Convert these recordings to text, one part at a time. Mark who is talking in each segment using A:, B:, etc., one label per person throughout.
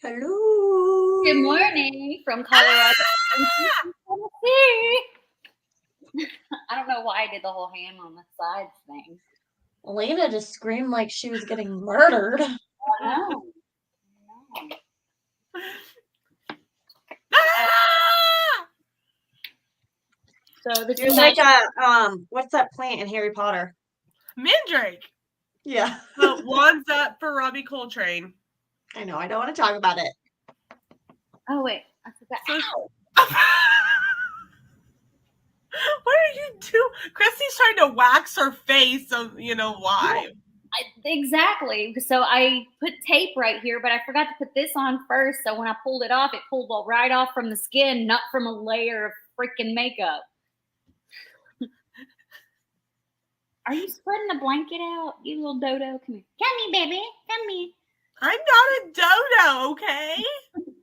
A: Hello.
B: Good morning from Colorado. I don't know why I did the whole hand on the sides thing.
A: Lena just screamed like she was getting murdered.
B: I know. So this
A: You're
B: is
A: like what's that plant in Harry Potter?
C: Mandrake.
A: Yeah.
C: The wands up for Robbie Coltrane.
A: I know. I don't want to talk about it.
B: Oh wait, I forgot.
C: So, what are you doing? Christy's trying to wax her face, so you know why.
B: Exactly. So I put tape right here, but I forgot to put this on first. So when I pulled it off, it pulled right off from the skin, not from a layer of freaking makeup. Are you spreading the blanket out, you little dodo? Come here. Come here, baby. Come here.
C: I'm not a dodo, okay?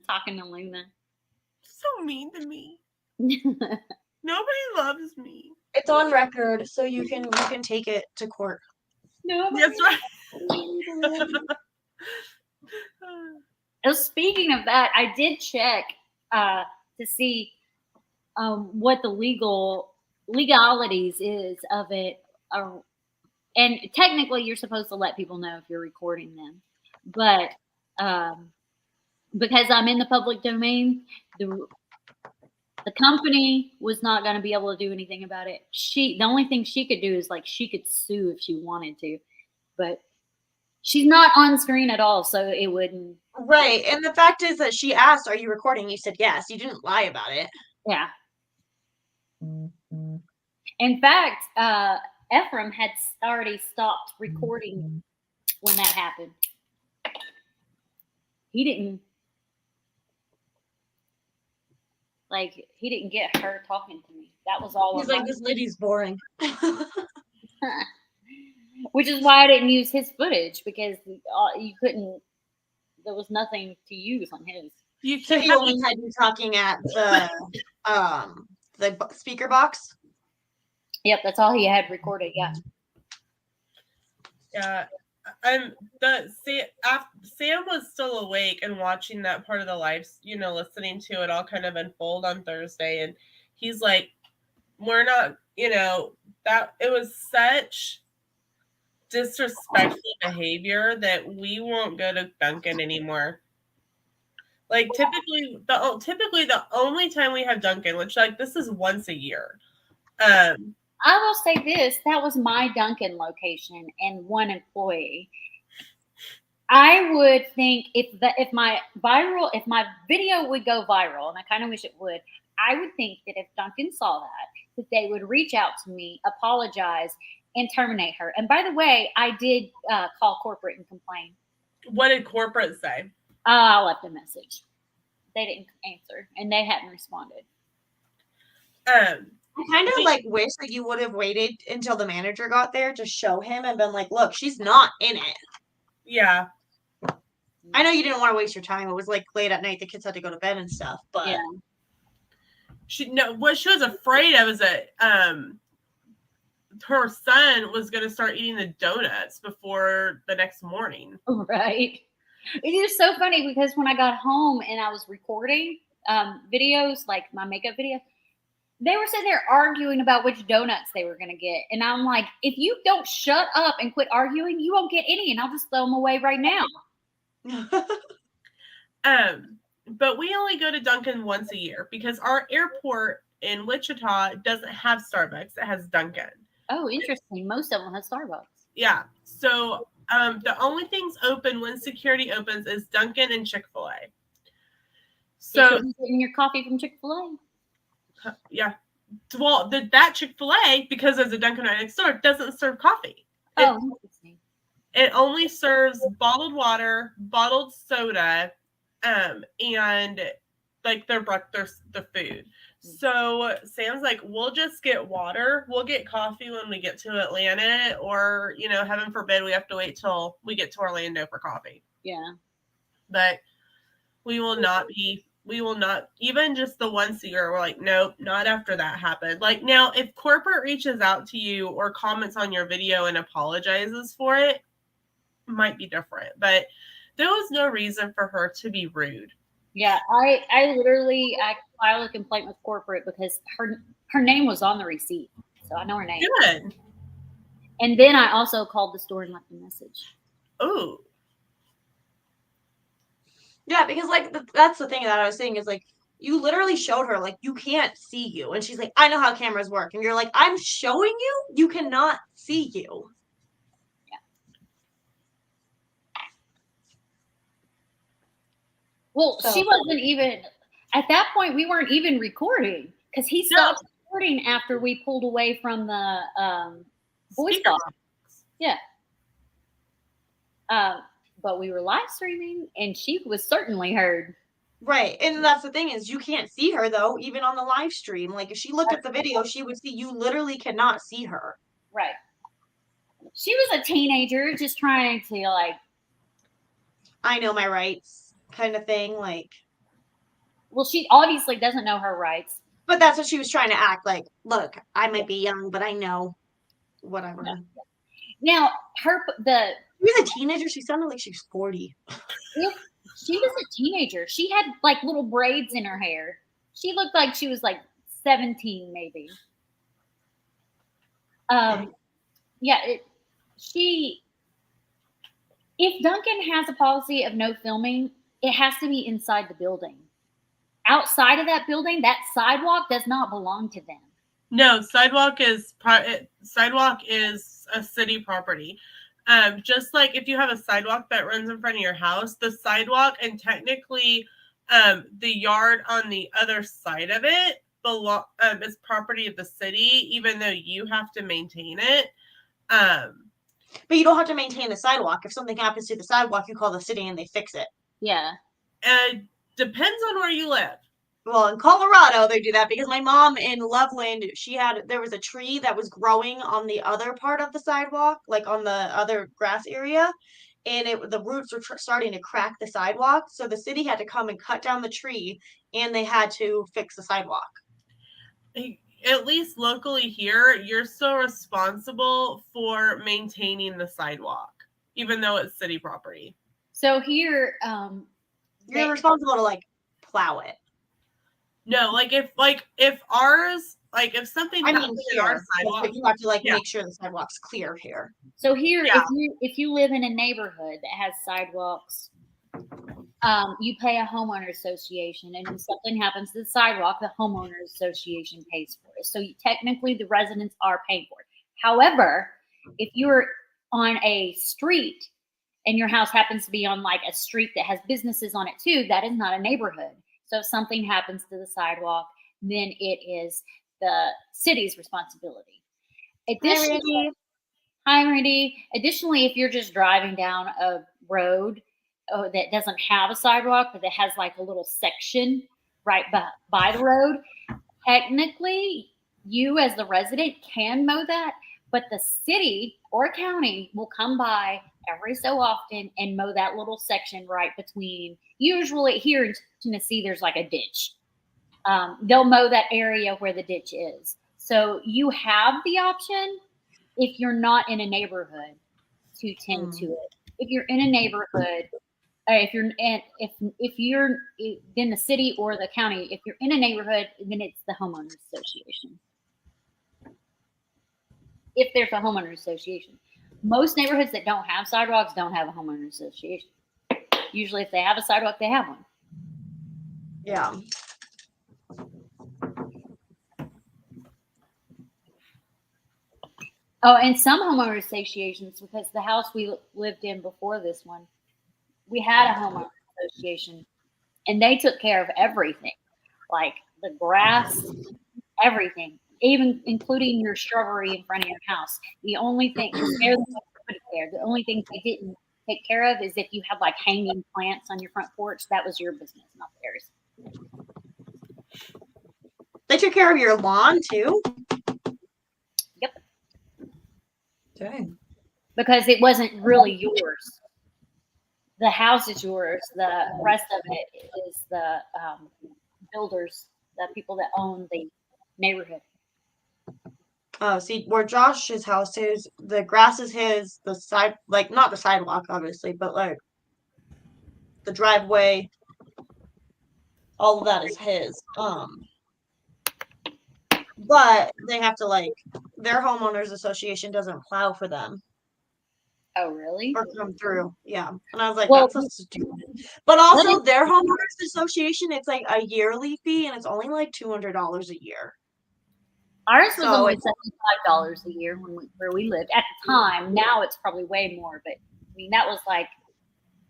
B: Talking to Luna.
C: So mean to me. Nobody loves me.
A: It's on record, so you can take it to court.
B: No,
C: that's right.
B: Speaking of that, I did check to see what the legalities is of it. And technically, you're supposed to let people know if you're recording them. But because I'm in the public domain, the company was not going to be able to do anything about it. The only thing she could do is she could sue if she wanted to, but she's not on screen at all, so it wouldn't.
A: Right, and the fact is that she asked, "Are you recording?" You said yes. You didn't lie about it.
B: Yeah. In fact, Ephraim had already stopped recording when that happened. He didn't. He didn't get her talking to me. That was all.
A: He's like, this lady's boring.
B: Which is why I didn't use his footage, because you couldn't. There was nothing to use on his.
A: So he only had you talking at the speaker box.
B: Yep, that's all he had recorded. Yeah.
C: Yeah. Sam was still awake and watching that part of the live, listening to it all kind of unfold on Thursday. And he's like, we're not, that it was such disrespectful behavior that we won't go to Dunkin' anymore. Typically the only time we have Dunkin', which this is once a year.
B: I will say this: that was my Dunkin' location and one employee. I would think if my video would go viral, and I kind of wish it would, I would think that if Dunkin' saw that they would reach out to me, apologize, and terminate her. And by the way, I did call corporate and complain.
C: What did corporate say?
B: I left a message. They didn't answer, and they hadn't responded.
A: I kind of wish that you would have waited until the manager got there to show him and been like, look, she's not in it.
C: Yeah.
A: I know you didn't want to waste your time. It was late at night. The kids had to go to bed and stuff, but
B: yeah.
C: What she was afraid of is that her son was going to start eating the donuts before the next morning.
B: Right. It is so funny because when I got home and I was recording videos, like my makeup video, they were sitting there arguing about which donuts they were going to get. And I'm like, if you don't shut up and quit arguing, you won't get any, and I'll just throw them away right now.
C: But we only go to Dunkin' once a year because our airport in Wichita doesn't have Starbucks. It has Dunkin'.
B: Oh, interesting. Most of them have Starbucks.
C: Yeah. So the only things open when security opens is Dunkin' and Chick-fil-A. So
B: you're getting your coffee from Chick-fil-A.
C: Yeah. Well, that Chick-fil-A, because there's a Dunkin' right next door, doesn't serve coffee.
B: Interesting.
C: It only serves bottled water, bottled soda, and the food. So Sam's like, we'll just get water. We'll get coffee when we get to Atlanta, or, heaven forbid, we have to wait till we get to Orlando for coffee.
B: Yeah.
C: But we will not, even just the once a year, we're like, nope, not after that happened. Now, if corporate reaches out to you or comments on your video and apologizes for it, might be different. But there was no reason for her to be rude.
B: Yeah, I literally I filed a complaint with corporate because her name was on the receipt, so I know her name.
C: Good.
B: And then I also called the store and left a message.
C: Oh.
A: Yeah, because like that's the thing that I was saying is like you literally showed her like you can't see you, and she's like, I know how cameras work, and you're like, I'm showing you, you cannot see you.
B: Yeah. Well,
A: So-
B: she wasn't even at that point. We weren't even recording because he stopped recording after we pulled away from the voice
C: Speaker
B: box. Yeah. But we were live streaming, and she was certainly heard.
A: Right, and that's the thing is you can't see her though, even on the live stream. Like if she looked at the video, she would see you literally cannot see her.
B: Right. She was a teenager just trying to like.
A: I know my rights kind of thing, like.
B: Well, she obviously doesn't know her rights.
A: But that's what she was trying to act like. Look, I might be young, but I know whatever.
B: Yeah. Now, she
A: was a teenager. She sounded like she was 40.
B: She was a teenager. She had like little braids in her hair. She looked like she was like 17, maybe. Yeah. If Duncan has a policy of no filming, it has to be inside the building. Outside of that building, that sidewalk does not belong to them.
C: No, sidewalk is a city property. Just like if you have a sidewalk that runs in front of your house, the sidewalk and technically the yard on the other side of it is property of the city, even though you have to maintain it.
A: But you don't have to maintain the sidewalk. If something happens to the sidewalk, you call the city and they fix it.
B: Yeah.
C: Depends on where you live.
A: Well, in Colorado, they do that because my mom in Loveland, there was a tree that was growing on the other part of the sidewalk, like on the other grass area, and the roots were starting to crack the sidewalk. So the city had to come and cut down the tree, and they had to fix the sidewalk.
C: At least locally here, you're still responsible for maintaining the sidewalk, even though it's city property.
B: So here,
A: you're responsible to like plow it.
C: No, if ours, like if something happens in our sidewalk,
A: you have to make sure the sidewalk's clear here.
B: So here, if you live in a neighborhood that has sidewalks, you pay a homeowner association, and if something happens to the sidewalk, the homeowner association pays for it. So technically, the residents are paying for it. However, if you're on a street and your house happens to be on like a street that has businesses on it too, that is not a neighborhood. So if something happens to the sidewalk, then it is the city's responsibility. Additionally, hi, Randy. Additionally, if you're just driving down a road that doesn't have a sidewalk, but that has like a little section right by the road, technically, you as the resident can mow that, but the city or county will come by every so often and mow that little section right between. Usually here in Tennessee, there's like a ditch. They'll mow that area where the ditch is. So you have the option if you're not in a neighborhood to tend to it. If you're in a neighborhood, if you're in the city or the county, if you're in a neighborhood, then it's the homeowners association. If there's a homeowners association. Most neighborhoods that don't have sidewalks don't have a homeowners association. Usually if they have a sidewalk, they have one.
A: Yeah.
B: Oh, and some homeowner associations, because the house we lived in before this one, we had a homeowner association, and they took care of everything, like the grass, everything, even including your shrubbery in front of your house. The only thing the only thing they didn't take care of is if you had like hanging plants on your front porch. That was your business, not theirs.
A: They took care of your lawn too?
B: Yep.
A: Dang.
B: Because it wasn't really yours. The house is yours. The rest of it is the builders, the people that own the neighborhood.
A: Oh, see, where Josh's house is, the grass is his, the side, like, not the sidewalk, obviously, but, like, the driveway, all of that is his. But they have to like their homeowners association doesn't plow for them
B: Oh, really?
A: or come through. Yeah. And I was like,
B: Well,
A: that's so stupid. But also their homeowners association, it's like a yearly fee and it's only like $200 a year.
B: Ours was
A: So
B: only
A: it's
B: $75 a year where we lived at the time. Now it's probably way more, but I mean that was like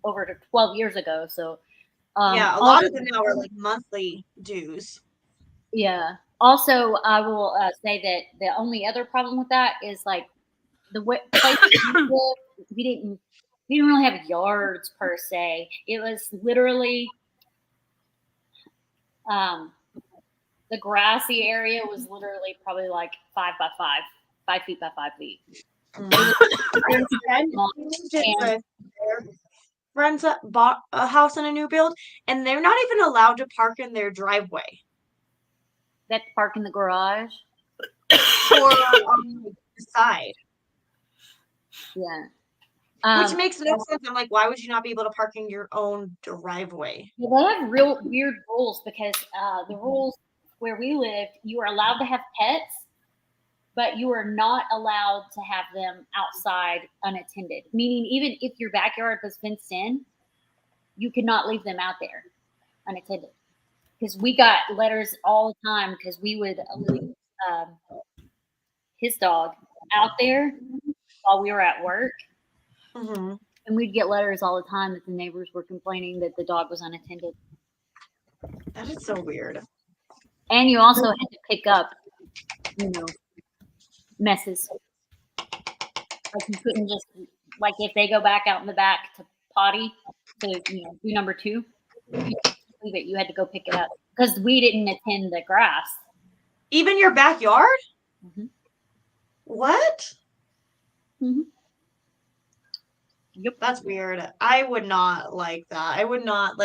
B: over 12 years ago. So
A: yeah, a lot of them now are like monthly dues.
B: Yeah. Also, I will say that the only other problem with that is like the place we didn't really have yards per se. It was literally the grassy area was literally probably like 5 by 5 feet by 5 feet.
A: Friends that bought a house in a new build, and they're not even allowed to park in their driveway.
B: They have to park in the garage
A: or on the side.
B: Yeah.
A: Which makes no sense. I'm like, why would you not be able to park in your own driveway?
B: Well, they have real weird rules because the rules where we lived, you are allowed to have pets, but you are not allowed to have them outside unattended. Meaning, even if your backyard was fenced in, you could not leave them out there unattended. Because we got letters all the time because we would leave his dog out there while we were at work.
A: Mm-hmm.
B: And we'd get letters all the time that the neighbors were complaining that the dog was unattended.
A: That is so weird.
B: And you also had to pick up, messes. Like you couldn't just, like if they go back out in the back to potty to do number 2, you leave it. You had to go pick it up because we didn't attend the grass.
A: Even your backyard?
B: Mm-hmm.
A: What?
B: Mm-hmm. Yep.
A: That's weird. I would not like that. I would not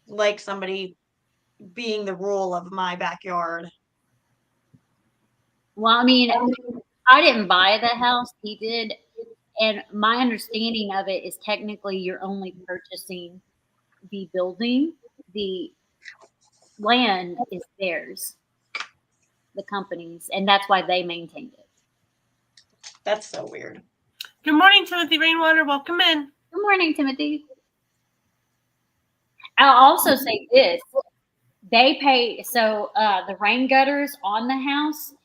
A: like somebody being the rule of my backyard.
B: Well, I mean, I didn't buy the house. He did. And my understanding of it is technically you're only purchasing the building. The land is theirs, the company's, and that's why they maintained it.
A: That's so weird.
C: Good morning, Timothy Rainwater. Welcome in.
B: Good morning, Timothy. I'll also say this. They pay, so the rain gutters on the house,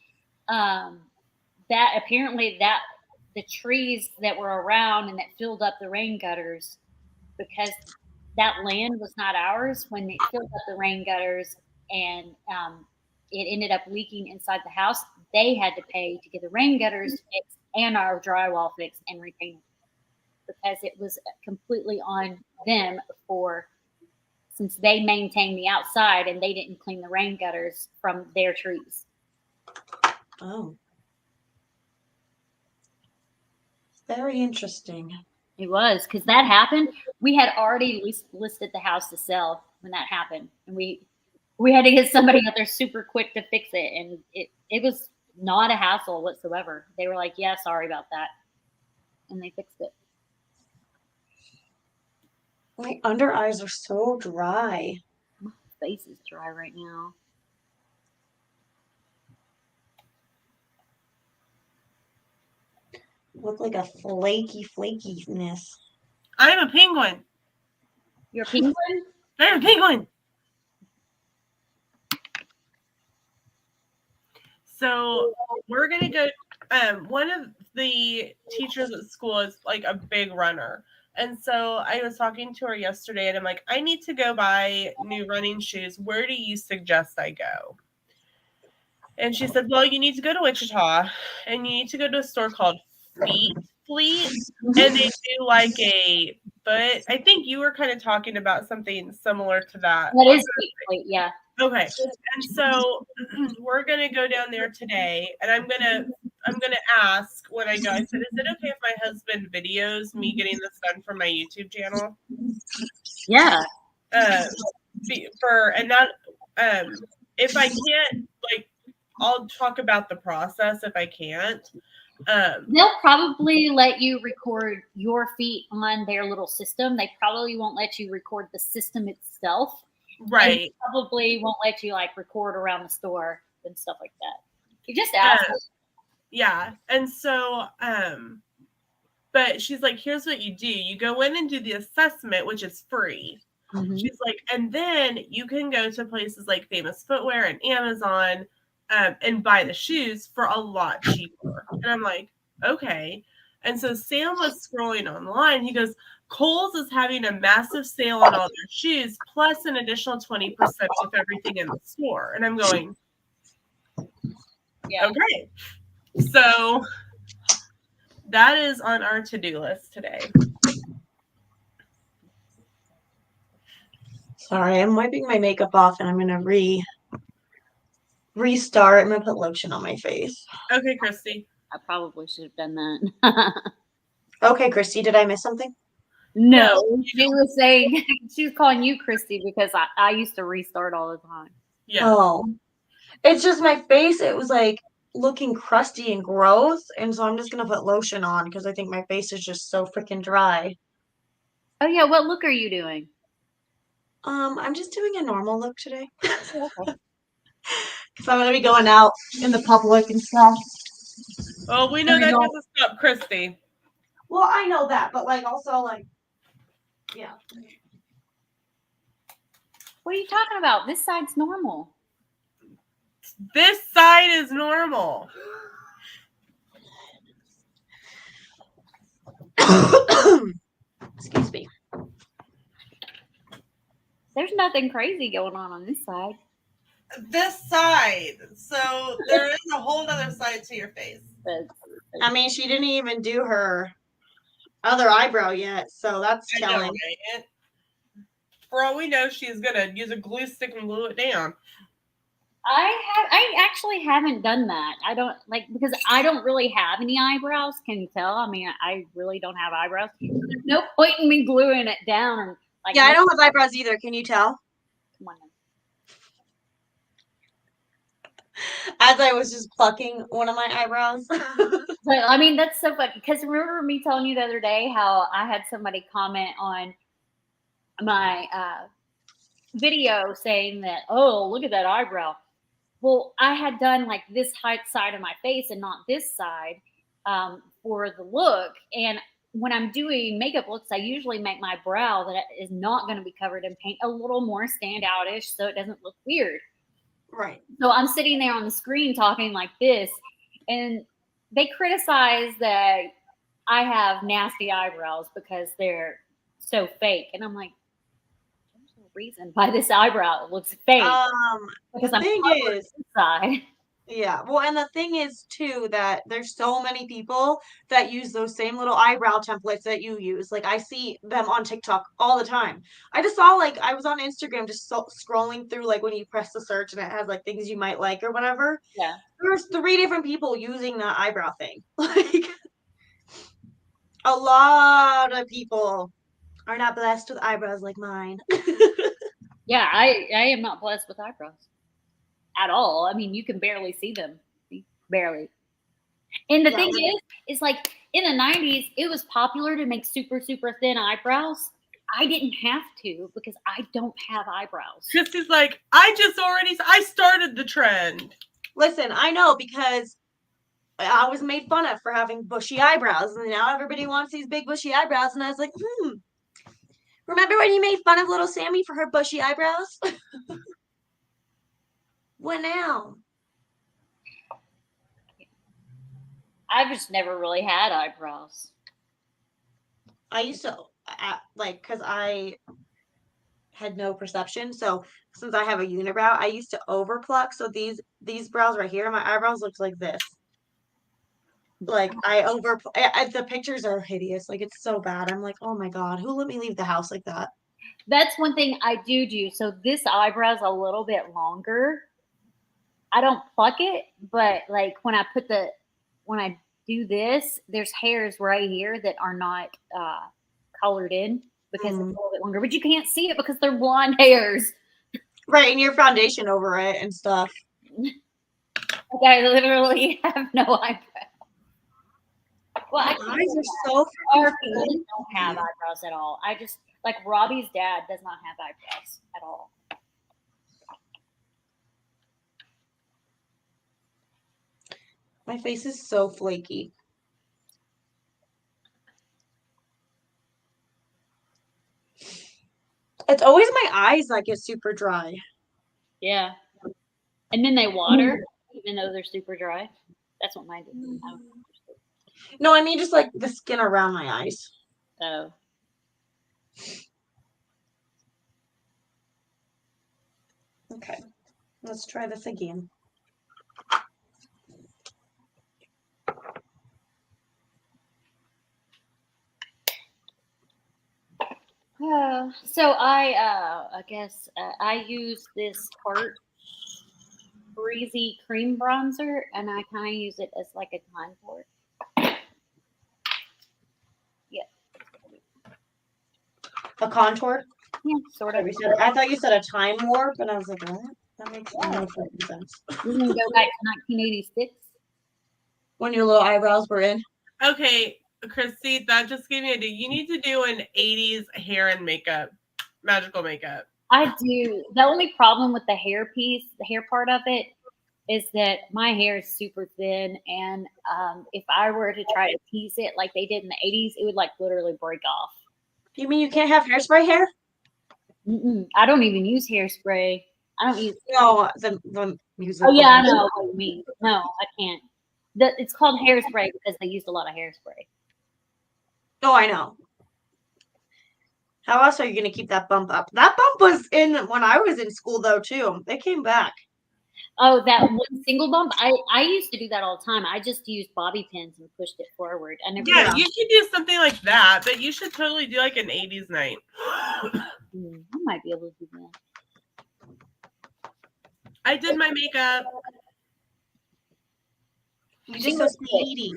B: that apparently that the trees that were around and that filled up the rain gutters, because that land was not ours, when it filled up the rain gutters and it ended up leaking inside the house, they had to pay to get the rain gutters fixed and our drywall fixed and repainted because it was completely on them since they maintained the outside and they didn't clean the rain gutters from their trees.
A: Oh. Very interesting.
B: It was because that happened. We had already listed the house to sell when that happened, and we had to get somebody out there super quick to fix it, and it was not a hassle whatsoever. They were like, "Yeah, sorry about that," and they fixed it.
A: My under eyes are so dry.
B: My face is dry right now.
A: Look like a flakiness.
C: I'm a penguin.
B: You're a penguin?
C: I'm a penguin. So we're going to go. One of the teachers at school is like a big runner. And so I was talking to her yesterday and I'm like, I need to go buy new running shoes. Where do you suggest I go? And she said, well, you need to go to Wichita and you need to go to a store called Fleet, and they do like but I think you were kind of talking about something similar to that.
B: That is Fleet, yeah.
C: Okay, and so we're gonna go down there today, and I'm gonna ask when I go. I said, is it okay if my husband videos me getting this done for my YouTube channel?
B: Yeah.
C: If I can't, like, I'll talk about the process if I can't.
B: They'll probably let you record your feet on their little system. They probably won't let you record the system itself.
C: Right.
B: And probably won't let you like record around the store and stuff like that. You just ask.
C: Yeah. And so, but she's like, here's what you do. You go in and do the assessment, which is free.
B: Mm-hmm.
C: She's like, and then you can go to places like Famous Footwear and Amazon and buy the shoes for a lot cheaper. And I'm like, okay. And so Sam was scrolling online. He goes, Kohl's is having a massive sale on all their shoes, plus an additional 20% off everything in the store. And I'm going,
B: yeah.
C: Okay. So that is on our to-do list today.
A: Sorry, I'm wiping my makeup off and I'm going to restart. I'm going to put lotion on my face.
C: Okay, Christy.
B: I probably should have done that.
A: Okay, Christy, did I miss something?
B: No, she was saying, she was calling you Christy because I used to restart all the time.
C: Yeah.
A: Oh. It's just my face, it was like looking crusty and gross. And so I'm just going to put lotion on because I think my face is just so freaking dry.
B: Oh, yeah. What look are you doing?
A: I'm just doing a normal look today. Because I'm going to be going out in the public and stuff.
C: Well, we know that doesn't stop Christy.
A: Well, I know that, but like also like, yeah.
B: What are you talking about? This side's normal.
C: This side is normal.
A: Excuse me.
B: There's nothing crazy going on this side.
C: This side. So there is a whole other side to your face.
A: I mean, she didn't even do her other eyebrow yet, so that's telling.
C: Right? For all we know, she's gonna use a glue stick and glue it down.
B: I actually haven't done that. I don't because I don't really have any eyebrows. Can you tell? I mean, I really don't have eyebrows. There's no point in me gluing it down. And
A: yeah, I don't have eyebrows either. Can you tell?
B: Come on.
A: As I was just plucking one of my eyebrows.
B: So, I mean, that's so funny because remember me telling you the other day how I had somebody comment on my video saying that, oh, look at that eyebrow. Well, I had done like this side of my face and not this side for the look. And when I'm doing makeup looks, I usually make my brow that is not going to be covered in paint a little more standout-ish so it doesn't look weird.
A: Right.
B: So I'm sitting there on the screen talking like this, and they criticize that I have nasty eyebrows because they're so fake. And I'm like, there's no reason why this eyebrow looks fake. Because I'm inside.
A: Yeah. Well, and the thing is too that there's so many people that use those same little eyebrow templates that you use. Like I see them on TikTok all the time. I just saw like I was on Instagram just scrolling through like when you press the search and it has like things you might like or whatever.
B: Yeah.
A: There's 3 different people using that eyebrow thing. Like a lot of people are not blessed with eyebrows like mine.
B: Yeah, I am not blessed with eyebrows at all. I mean, you can barely see them. Barely. And the thing is like in the 90s, it was popular to make super, super thin eyebrows. I didn't have to because I don't have eyebrows.
C: Christy's like, I started the trend.
A: Listen, I know because I was made fun of for having bushy eyebrows, and now everybody wants these big bushy eyebrows, and I was like, remember when you made fun of little Sami for her bushy eyebrows? What now?
B: I've just never really had eyebrows.
A: I used to, because I had no perception. So since I have a unibrow, I used to overpluck. So these brows right here, my eyebrows looked like this. Like the pictures are hideous. Like it's so bad. I'm like, oh my God, who let me leave the house like that?
B: That's one thing I do. So this eyebrow's a little bit longer. I don't pluck it, but like when I do this, there's hairs right here that are not colored in because it's a little bit longer, but you can't see it because they're blonde hairs.
A: Right, and your foundation over it and stuff.
B: Like I literally have no eyebrow. Well,
A: My
B: I
A: eyes are so
B: our
A: freaking
B: people
A: flaky.
B: don't have eyebrows at all. I just like Robbie's dad does not have eyebrows at all.
A: My face is so flaky. It's always my eyes that get super dry.
B: Yeah. And then they water, even though they're super dry. That's what mine do.
A: No, I mean just like the skin around my eyes.
B: So
A: Okay, let's try this again.
B: so I guess I use this Tarte Breezy Cream Bronzer, and I kind of use it as like a contour. Yeah.
A: A contour?
B: Yeah, sort of.
A: I thought you said a time warp, and I was like, what? That makes no fucking sense.
B: We're gonna go back to 1986.
A: When your little eyebrows were in.
C: Okay, Christy, that just gave me an idea. You need to do an 80s hair and makeup, magical makeup.
B: I do. The only problem with the hair piece, the hair part of it, is that my hair is super thin, and if I were to try to tease it like they did in the 80s, it would like literally break off.
A: You mean you can't have hairspray hair?
B: I don't even use hairspray. I don't use.
A: No, the music.
B: Oh yeah, I know what you mean. No, I can't. It's called hairspray because they used a lot of hairspray.
A: Oh, I know. How else are you going to keep that bump up? That bump was in when I was in school, though, too. They came back.
B: Oh, that one single bump? I used to do that all the time. I just used bobby pins and pushed it forward. I never.
C: Yeah, you could do something like that, but you should totally do like an 80s night.
B: I might be able to do that.
C: I did my makeup.
A: You just so speedy.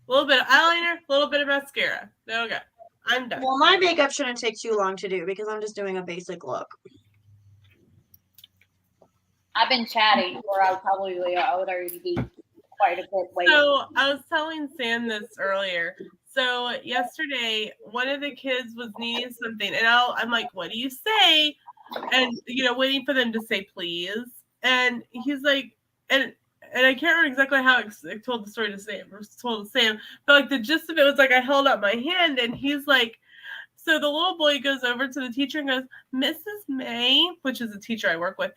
C: A little bit of eyeliner, a little bit of mascara. Okay, I'm done.
A: Well, my makeup shouldn't take too long to do because I'm just doing a basic look.
B: I've been chatting, or I would already be quite a bit late.
C: So I was telling Sam this earlier. So yesterday, one of the kids was needing something, and I'm like, "What do you say?" And waiting for them to say please. And he's like, and I can't remember exactly how I told the story to Sam, or told Sam, but like the gist of it was like I held up my hand, and he's like, so the little boy goes over to the teacher and goes, "Mrs. May," which is a teacher I work with.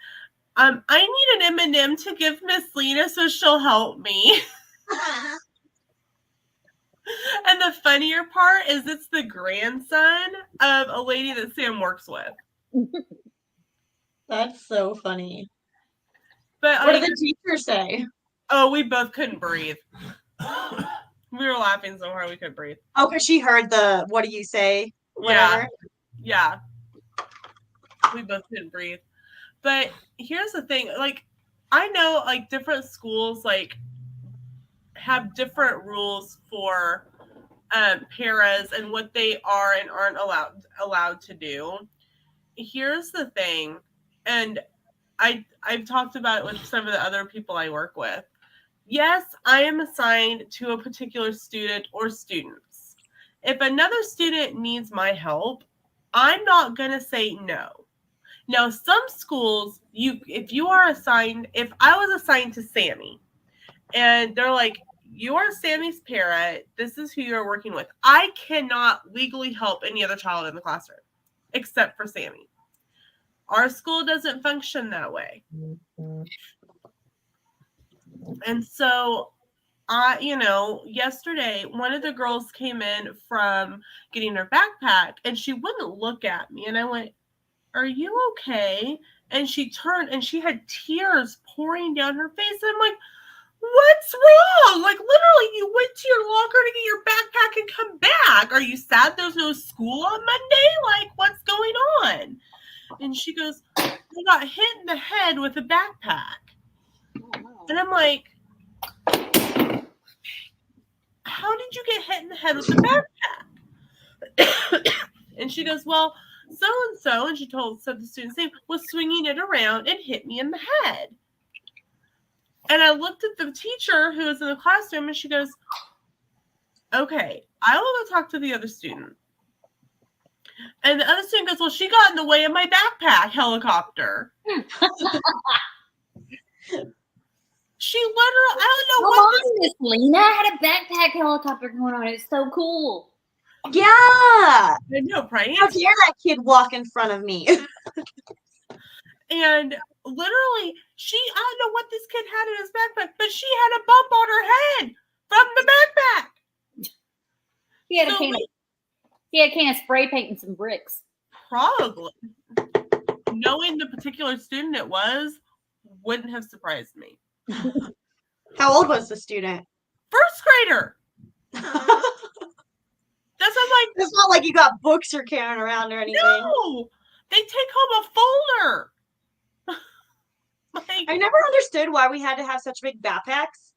C: I need an M&M to give Miss Lena so she'll help me. And the funnier part is it's the grandson of a lady that Sam works with.
A: That's so funny.
C: But
A: what did the teacher say?
C: Oh, we both couldn't breathe. We were laughing so hard we couldn't breathe.
A: Oh, because she heard the "what do you say?" Whatever.
C: Yeah. We both couldn't breathe. But here's the thing, like, I know like different schools like have different rules for paras and what they are and aren't allowed to do. Here's the thing, and I've talked about it with some of the other people I work with. Yes, I am assigned to a particular student or students. If another student needs my help, I'm not going to say no. Now, some schools, if I was assigned to Sami, and they're like, you are Sammy's para, this is who you're working with. I cannot legally help any other child in the classroom, except for Sami. Our school doesn't function that way. And so, yesterday, one of the girls came in from getting her backpack, and she wouldn't look at me, and I went, "Are you okay?" And she turned and she had tears pouring down her face. And I'm like, "What's wrong? Like, literally, you went to your locker to get your backpack and come back. Are you sad there's no school on Monday? Like, what's going on?" And she goes, "I got hit in the head with a backpack." And I'm like, "How did you get hit in the head with a backpack?" And she goes, "Well, so-and-so," and she said the student's name, "was swinging it around and hit me in the head." And I looked at the teacher who was in the classroom, and she goes, okay, I will go talk to the other student. And the other student goes, well, she got in the way of my backpack helicopter. She literally, I don't know what
B: Miss Lena had a backpack helicopter going on. It's so cool.
A: Yeah.
C: I know, right?
A: How dare that kid walk in front of me?
C: And literally, I don't know what this kid had in his backpack, but she had a bump on her head from the backpack.
B: He had a can of spray paint and some bricks.
C: Probably. Knowing the particular student it was wouldn't have surprised me.
A: How old was the student?
C: First grader. That's I'm like.
A: It's not like you got books you're carrying around or anything.
C: No, they take home a folder.
A: Like, I never understood why we had to have such big backpacks.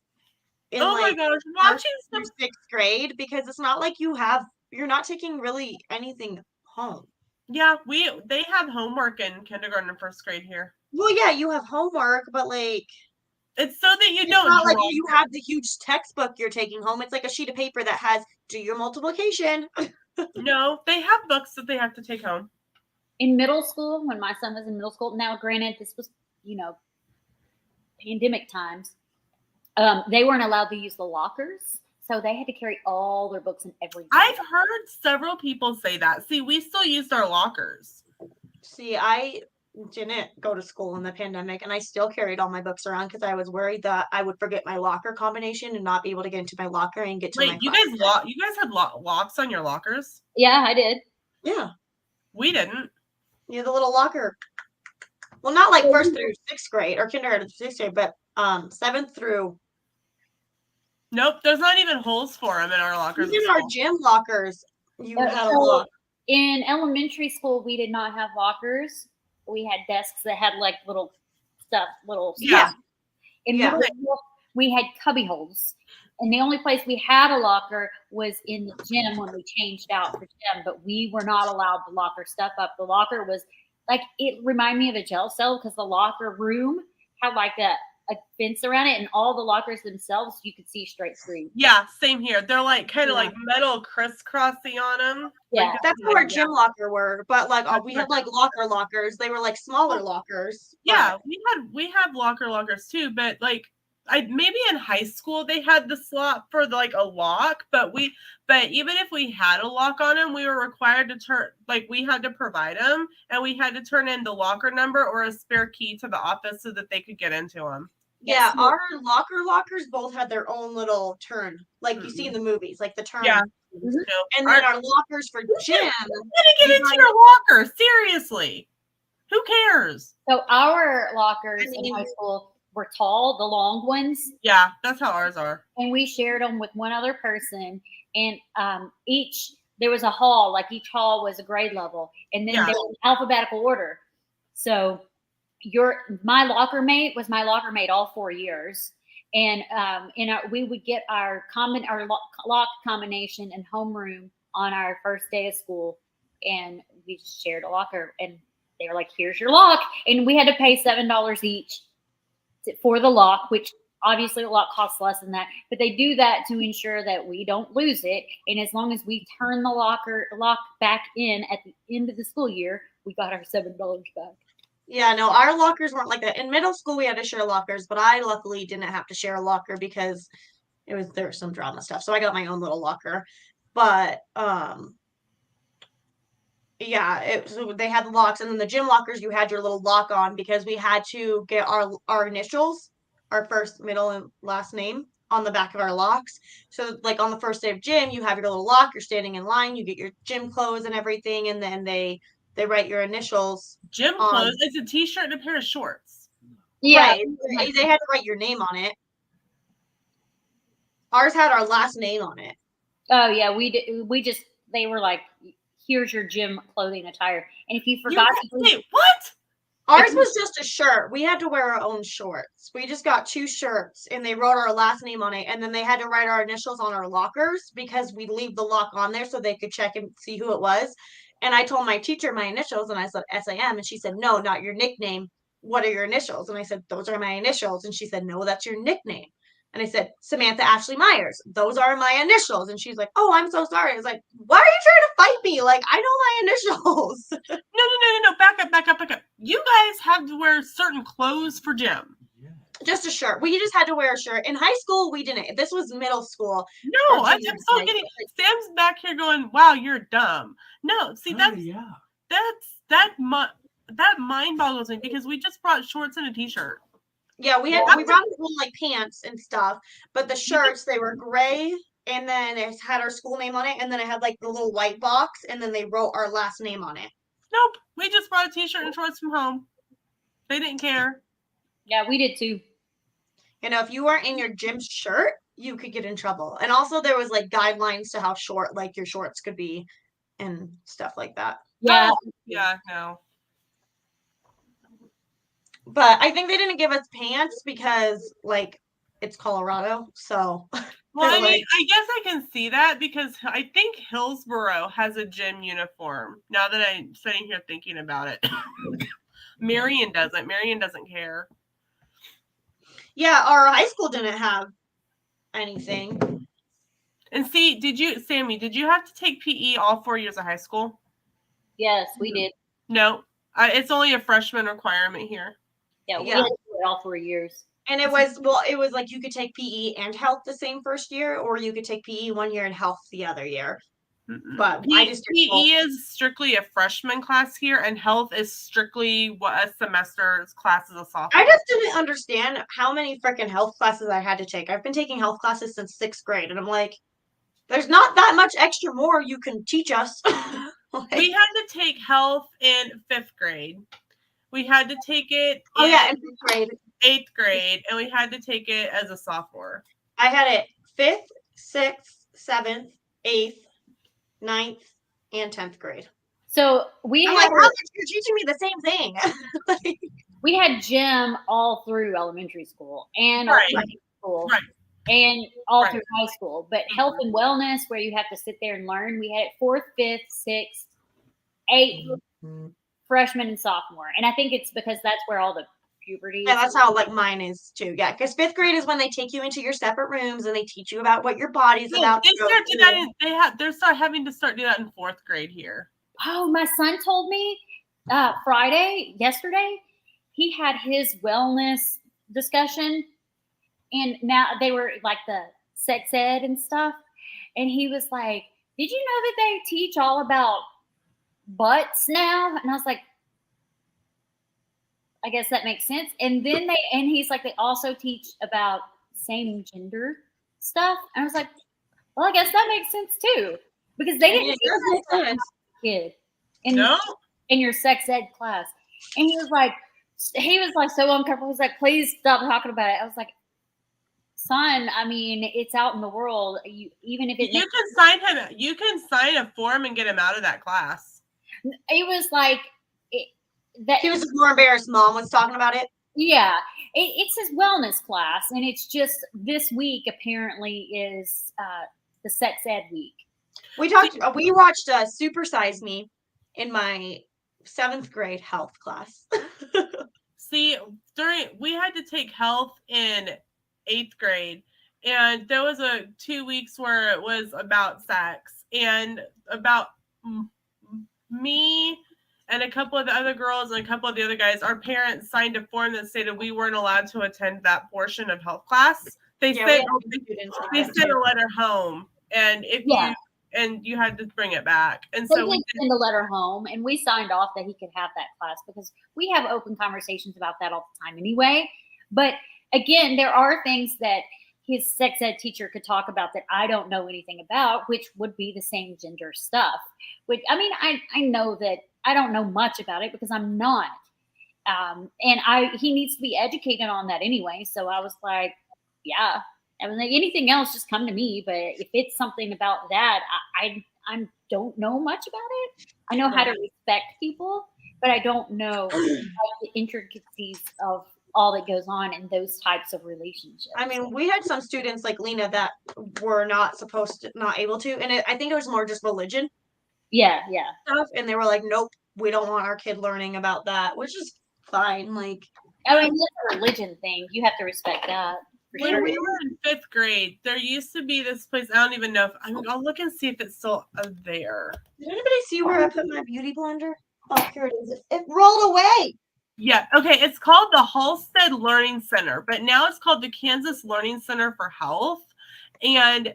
C: My gosh, watching some
A: 6th grade, because it's not like you're not taking really anything home.
C: Yeah, they have homework in kindergarten and 1st grade here.
A: Well, yeah, you have homework, but like
C: it's so that you don't.
A: It's not like you have the huge textbook you're taking home. It's like a sheet of paper that has do your multiplication.
C: No, they have books that they have to take home.
B: In middle school, when my son was in middle school, now granted this was, pandemic times, they weren't allowed to use the lockers. So they had to carry all their books and everything.
C: I've heard several people say that. See, we still used our lockers.
A: See, I didn't go to school in the pandemic, and I still carried all my books around because I was worried that I would forget my locker combination and not be able to get into my locker and get to my
C: you guys had locks on your lockers?
B: Yeah, I did.
A: Yeah.
C: We didn't.
A: Yeah, the little locker. Well, not like 1st through 6th grade or kindergarten through 6th grade, but 7th through.
C: Nope, there's not even holes for them in our lockers.
A: Even our gym lockers, you had a lock.
B: In elementary school, we did not have lockers. We had desks that had like little stuff.
A: Yeah.
B: In middle school, we had cubby holes. And the only place we had a locker was in the gym when we changed out for gym, but we were not allowed to lock our stuff up. The locker was like, it reminded me of a jail cell because the locker room had like a fence around it, and all the lockers themselves you could see straight through.
C: Yeah, same here. They're like kind of like metal crisscrossy on them.
B: Yeah,
A: like, that's what our gym locker were. But like we had like lockers. They were like smaller lockers.
C: Yeah, we have lockers too. But like maybe in high school they had the slot for like a lock. But even if we had a lock on them, we were required to we had to provide them, and we had to turn in the locker number or a spare key to the office so that they could get into them.
A: Yeah, our lockers both had their own little turn, like you see in the movies, like the turn.
C: Yeah.
A: Mm-hmm. And then our lockers for gym.
C: How to get into your locker? Seriously, who cares?
B: So our lockers in high school were tall, the long ones.
C: Yeah, that's how ours are.
B: And we shared them with one other person, and there was a hall. Like each hall was a grade level, and then there was alphabetical order. So my locker mate was my locker mate all 4 years, and we would get our lock combination and homeroom on our first day of school, and we just shared a locker, and they were like, "Here's your lock," and we had to pay $7 each for the lock, which obviously the lock costs less than that, but they do that to ensure that we don't lose it, and as long as we turn the lock back in at the end of the school year, we got our $7 back.
A: Yeah, no, our lockers weren't like that. In middle school, we had to share lockers, but I luckily didn't have to share a locker because there was some drama stuff. So I got my own little locker. But so they had the locks, and then the gym lockers you had your little lock on because we had to get our initials, our first, middle, and last name on the back of our locks. So like on the first day of gym, you have your little lock, you're standing in line, you get your gym clothes and everything, and then they write your initials.
C: Gym clothes? It's a t-shirt and a pair of shorts.
B: Yeah.
A: Right. They had to write your name on it. Ours had our last name on it.
B: Oh, yeah. They were like, here's your gym clothing attire. And if you forgot
C: wait, what?
A: Ours was just a shirt. We had to wear our own shorts. We just got 2 shirts, and they wrote our last name on it, and then they had to write our initials on our lockers because we leave the lock on there so they could check and see who it was. And I told my teacher my initials, and I said SAM, and she said, no, not your nickname. what are your initials? And I said, those are my initials. And she said, no, that's your nickname. And I said, Samantha Ashley Myers, those are my initials. And she's like, oh, I'm so sorry. I was like, why are you trying to fight me? Like, I know my initials.
C: No. Back up. You guys have to wear certain clothes for gym.
A: Just a shirt. We just had to wear a shirt. In high school, we didn't. This was middle school.
C: No, I'm still getting. Sam's back here going, "Wow, you're dumb." No, see that mind boggles me because we just brought shorts and a t-shirt.
A: Yeah, we brought like pants and stuff, but the shirts, they were gray, and then it had our school name on it, and then it had like the little white box, and then they wrote our last name on it.
C: Nope, we just brought a t-shirt and shorts from home. They didn't care.
B: Yeah, we did too.
A: You know, if you weren't in your gym shirt, you could get in trouble. And also there was like guidelines to how short like your shorts could be and stuff like that.
B: Yeah.
C: Yeah, no.
A: But I think they didn't give us pants because like it's Colorado, so
C: well, I mean, I guess I can see that because I think Hillsboro has a gym uniform. Now that I'm sitting here thinking about it. Marion doesn't. Marion doesn't care.
A: Yeah, our high school didn't have anything.
C: And see, Sami, did you have to take PE all 4 years of high school?
B: Yes, we did.
C: No, it's only a freshman requirement here.
B: Yeah, we had to do it all 4 years.
A: And it was like you could take PE and health the same first year, or you could take PE one year and health the other year. But I just
C: PE is strictly a freshman class here, and health is strictly what a semester's class as a sophomore.
A: I just didn't understand how many freaking health classes I had to take. I've been taking health classes since 6th grade, and I'm like, there's not that much extra more you can teach us.
C: We had to take health in 5th grade. We had to take it
A: in 5th grade.
C: 8th grade, and we had to take it as a sophomore.
A: I had it 5th, 6th, 7th, 8th, 9th, and 10th grade.
B: So
A: I'm like, how much you're teaching me the same thing?
B: We had gym all through elementary school and
C: right.
B: school
C: right.
B: and all through high school. But health and wellness, where you have to sit there and learn, we had it 4th, 5th, 6th, 8th, freshman and sophomore. And I think it's because that's where all the puberty.
A: Yeah, that's how like mine is too. Yeah, because 5th grade is when they take you into your separate rooms and they teach you about what your body's about.
C: They start having to do that in 4th grade here.
B: Oh, my son told me yesterday, he had his wellness discussion, and now they were like the sex ed and stuff. And he was like, "Did you know that they teach all about butts now?" And I was like, I guess that makes sense. And then he's like, they also teach about same gender stuff. And I was like, well, I guess that makes sense too, because they didn't teach that as a kid in your sex ed class. And he was like so uncomfortable. He was like, please stop talking about it. I was like, son, I mean, it's out in the world. You can sign a form and get him out of that class. It was like.
A: He was more embarrassed. Mom was talking about it.
B: Yeah, it's his wellness class, and it's just this week apparently is the sex ed week. We
A: watched Super Size Me in my 7th grade health class.
C: See, we had to take health in 8th grade, and there was 2 weeks where it was about sex and about me. And a couple of the other girls and a couple of the other guys, our parents signed a form that stated we weren't allowed to attend that portion of health class. They sent a letter home, and you had to bring it back. And so we
B: send a letter home, and we signed off that he could have that class because we have open conversations about that all the time anyway. But again, there are things that his sex ed teacher could talk about that I don't know anything about, which would be the same gender stuff. Which, I mean, I know that I don't know much about it because I'm not. And he needs to be educated on that anyway. So I was like, yeah, I mean, like anything else, just come to me. But if it's something about that, I don't know much about it. I know how to respect people, but I don't know the intricacies of all that goes on in those types of relationships.
A: I mean, we had some students like Lena that were not able to. And I think it was more just religion.
B: Yeah.
A: Stuff, and they were like, nope, we don't want our kid learning about that, which is fine. Like,
B: I mean, that's a religion thing. You have to respect that.
C: When
B: Sure.
C: we were in 5th grade, there used to be this place. I don't even know if I'll look and see if it's still there.
A: did anybody see where I put my beauty blender? Oh, here it is. It rolled away.
C: Yeah. Okay. It's called the Halstead Learning Center, but now it's called the Kansas Learning Center for Health. And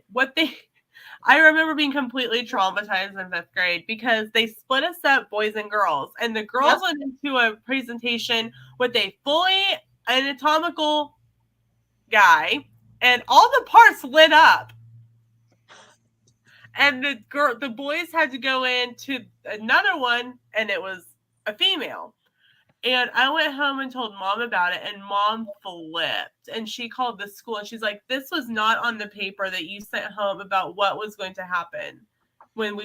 C: I remember being completely traumatized in 5th grade because they split us up, boys and girls, and the girls went into a presentation with a fully anatomical guy, and all the parts lit up. And the boys had to go into another one, and it was a female. And I went home and told Mom about it, and Mom flipped. And she called the school, and she's like, "This was not on the paper that you sent home about what was going to happen when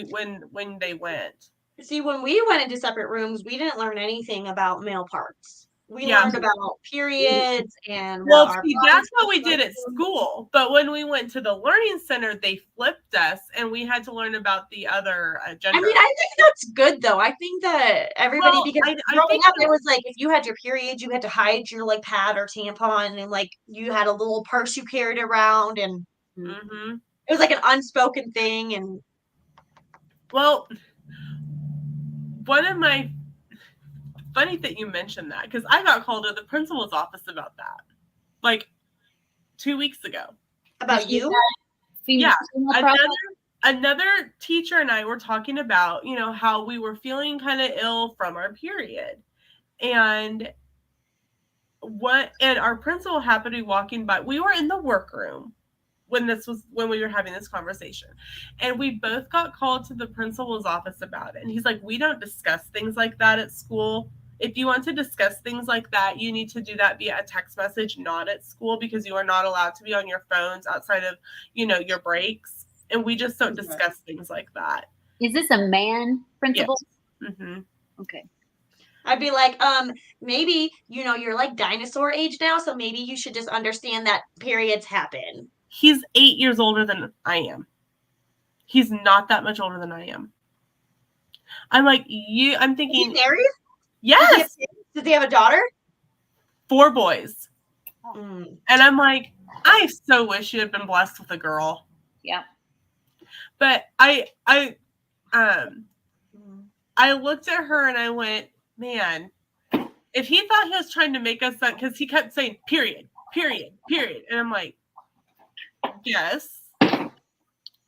C: they went."
A: See, when we went into separate rooms, we didn't learn anything about male parts. We
C: Yeah.
A: learned about periods and
C: Well,
A: what our
C: see, that's what we did at school. But when we went to the learning center, they flipped us, and we had to learn about the other gender.
A: I mean, I think that's good, though. I think that everybody, because growing up, it was like if you had your period, you had to hide your like pad or tampon, and like you had a little purse you carried around, and it was like an unspoken thing. And
C: well, one of my funny that you mentioned that, because I got called to the principal's office about that, like 2 weeks ago.
A: About you?
C: Yeah. Another teacher and I were talking about, how we were feeling kind of ill from our period. And our principal happened to be walking by. We were in the workroom when we were having this conversation, and we both got called to the principal's office about it. And he's like, "We don't discuss things like that at school. If you want to discuss things like that, you need to do that via a text message, not at school, because you are not allowed to be on your phones outside of, your breaks. And we just don't discuss things like that."
B: Is this a man principal?
C: Yes. Mm-hmm.
B: Okay.
A: I'd be like, maybe, you're like dinosaur age now, so maybe you should just understand that periods happen.
C: He's 8 years older than I am. He's not that much older than I am. I'm like, I'm thinking.
A: Is he married?
C: Yes.
A: Does he have a daughter?
C: 4 boys. And I'm like, I so wish you had been blessed with a girl.
B: Yeah.
C: But I looked at her and I went, man, if he thought he was trying to make us, because he kept saying period, period, period. And I'm like, yes,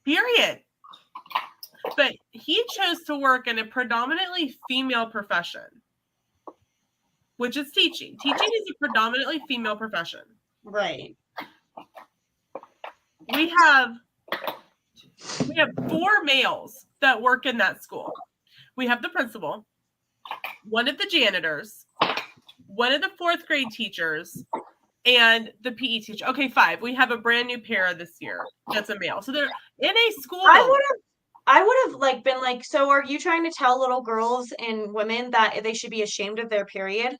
C: period. But he chose to work in a predominantly female profession, which is teaching. Teaching is a predominantly female profession.
A: Right.
C: We have 4 males that work in that school. We have the principal, one of the janitors, one of the 4th grade teachers, and the PE teacher. Okay, 5. We have a brand new para this year that's a male. So they're in a school.
A: I would have like been like, so are you trying to tell little girls and women that they should be ashamed of their period?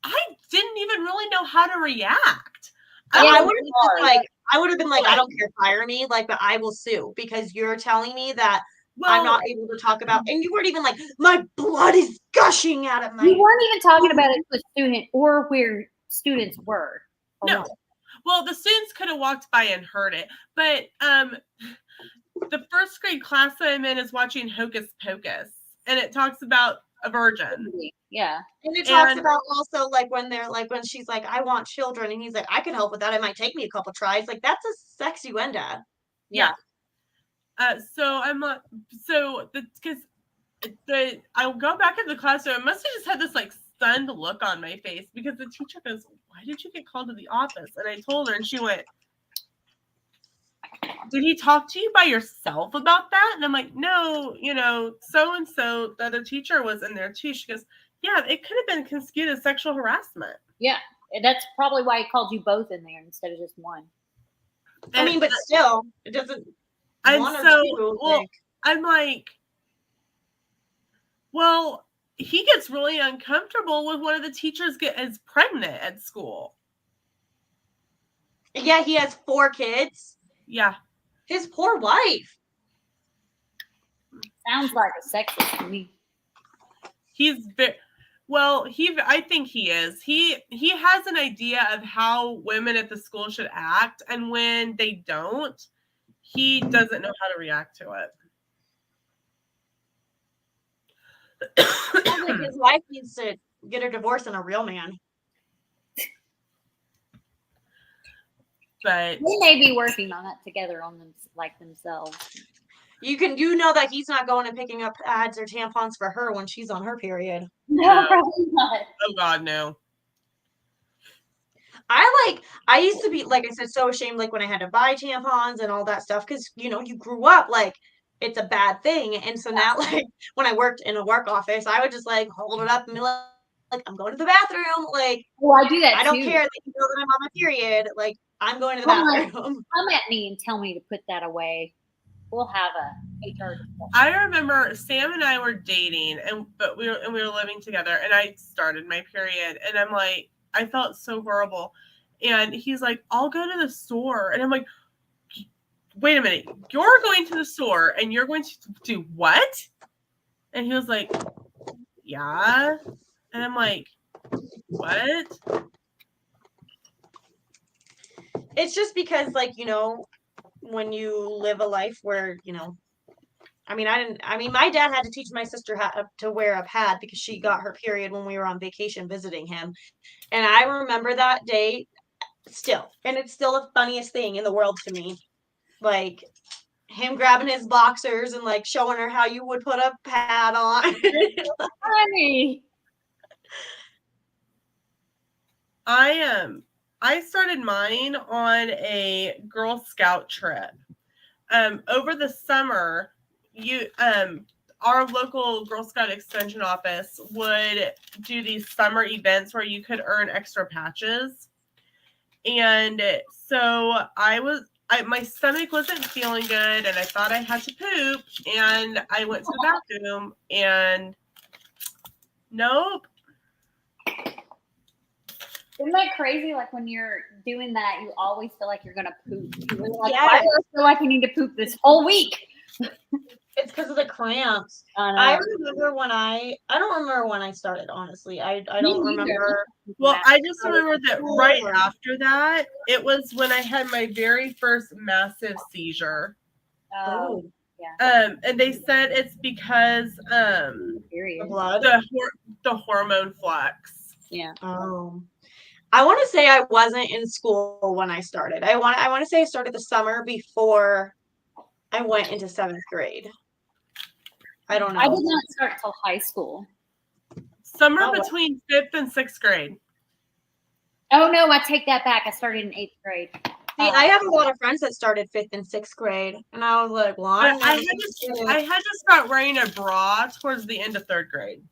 C: I didn't even really know how to react.
A: I would have been like, I don't care, fire me, like, but I will sue because you're telling me that I'm not able to talk about, and you weren't even like, my blood is gushing out of my.
B: You weren't even talking about it to a student or where students were.
C: No. Well, the students could have walked by and heard it, but the 1st grade class that I'm in is watching Hocus Pocus, and it talks about a virgin.
B: Yeah.
A: And it talks about also like when she's like, I want children, and he's like, I can help with that. It might take me a couple tries. Like, that's a sexuendo.
B: Yeah.
C: So I'm not. So I'll go back in the classroom. I must have just had this like stunned look on my face because the teacher goes, "Why did you get called to the office?" And I told her, and she went, "Did he talk to you by yourself about that?" And I'm like, "No, so and so, the other teacher was in there too." She goes, "Yeah, it could have been construed as sexual harassment."
B: Yeah, and that's probably why he called you both in there instead of just one.
A: I mean, but still, it doesn't.
C: I'm like, well, he gets really uncomfortable when one of the teachers is pregnant at school.
A: Yeah, he has 4 kids.
C: Yeah.
A: His poor wife.
B: Sounds like a sexist to me.
C: Well, I think he is. He has an idea of how women at the school should act, and when they don't, he doesn't know how to react to it.
A: Sounds like his wife needs to get a divorce and a real man.
C: But
B: they may be working on that together on them, like themselves.
A: You know that he's not going and picking up pads or tampons for her when she's on her period.
B: No, probably not.
C: Oh God, no.
A: I used to be, like I said, so ashamed, like when I had to buy tampons and all that stuff, because you grew up like it's a bad thing. And so now, like when I worked in a work office, I would just like hold it up and be like, I'm going to the bathroom. Like,
B: well, I do that
A: I don't
B: too.
A: care that you know that I'm on my period. Like, I'm going to the bathroom.
B: Come at me and tell me to put that away. We'll have a HR discussion.
C: I remember Sam and I were dating, but we were living together, and I started my period, and I'm like, I felt so horrible, and he's like, I'll go to the store, and I'm like, wait a minute, you're going to the store, and you're going to do what? And he was like, yeah, and I'm like, what?
A: It's just because, like, when you live a life where, my dad had to teach my sister how to wear a pad because she got her period when we were on vacation visiting him. And I remember that day still. And it's still the funniest thing in the world to me. Like, him grabbing his boxers and, like, showing her how you would put a pad on.
B: Funny.
C: I started mine on a Girl Scout trip. Over the summer, our local Girl Scout extension office would do these summer events where you could earn extra patches. And so my stomach wasn't feeling good, and I thought I had to poop, and I went to the bathroom, and nope.
B: Isn't that crazy? Like when you're doing that, you always feel like you're gonna poop. You're like,
A: Yes.
B: why do I feel like I need to poop this whole week?
A: It's because of the cramps. I remember I don't remember when I started, honestly. I don't remember.
C: Well, I just remember that right after that, it was when I had my very first massive seizure.
B: Oh, yeah.
C: And they said it's because
A: The blood?
C: the hormone flux.
B: Yeah.
A: Oh. I want to say I wasn't in school when I started. I want to say I started the summer before I went into 7th grade. I don't know.
B: I did not start till high school.
C: Summer between 5th and 6th grade.
B: Oh no, I take that back. I started in 8th grade.
A: See, I have a lot of friends that started 5th and 6th grade, and I was like, well,
C: I had to start wearing a bra towards the end of 3rd grade.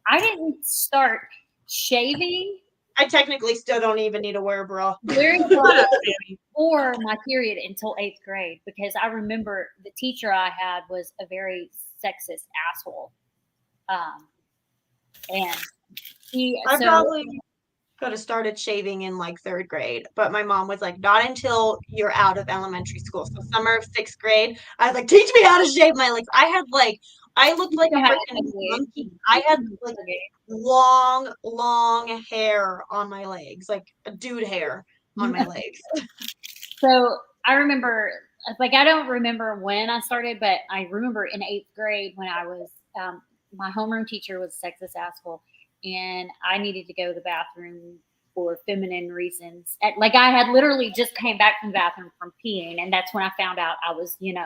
B: I didn't start shaving.
A: I technically still don't even need to wear a bra.
B: Or my period until 8th grade, because I remember the teacher I had was a very sexist asshole. And
A: I probably could have started shaving in like 3rd grade, but my mom was like, not until you're out of elementary school. So summer of 6th grade, I was like, teach me how to shave my legs. I looked like a freaking monkey. I had like long hair on my legs, like a dude hair on my legs.
B: So I remember, like, I don't remember when I started, but I remember in 8th grade when I was, my homeroom teacher was a sexist asshole, and I needed to go to the bathroom for feminine reasons. Like, I had literally just came back from the bathroom from peeing, and that's when I found out I was, and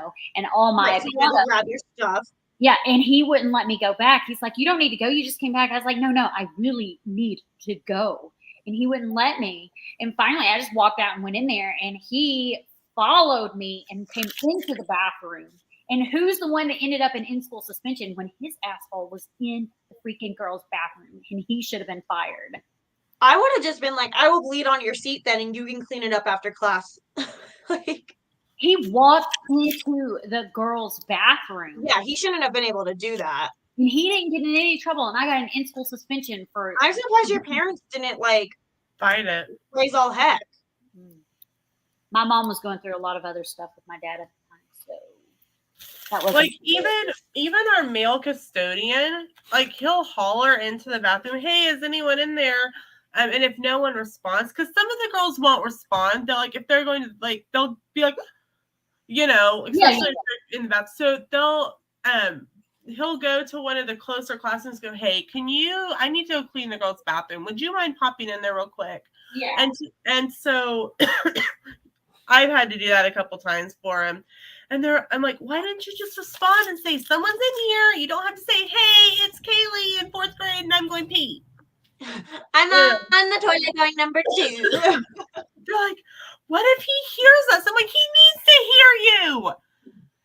B: all my
A: Right, so you had to grab your stuff.
B: Yeah, and he wouldn't let me go back. He's like, you don't need to go. You just came back. I was like, no, I really need to go. And he wouldn't let me. And finally, I just walked out and went in there, and he followed me and came into the bathroom. And who's the one that ended up in in-school suspension when his asshole was in the freaking girls' bathroom, and he should have been fired?
A: I would have just been like, I will bleed on your seat then, and you can clean it up after class. Like,
B: he walked into the girls' bathroom.
A: Yeah, he shouldn't have been able to do that.
B: And he didn't get in any trouble, and I got an in-school suspension for.
A: I'm surprised your parents didn't like
C: fight it.
A: Raise all heck.
B: My mom was going through a lot of other stuff with my dad at the time, so. That was
C: like even our male custodian, like he'll holler into the bathroom, "Hey, is anyone in there?" And if no one responds, because some of the girls won't respond, they're like, if they're going to like, they'll be like, especially if they're in the bath. So he'll go to one of the closer classes and go, "Hey, I need to go clean the girls' bathroom. Would you mind popping in there real quick?"
B: Yeah.
C: And so I've had to do that a couple times for him. And I'm like, why didn't you just respond and say, "Someone's in here"? You don't have to say, "Hey, it's Kaylee in 4th grade and I'm going pee."
A: I'm on the toilet going number 2.
C: They're like, what if he hears us? I'm like, he needs to hear you.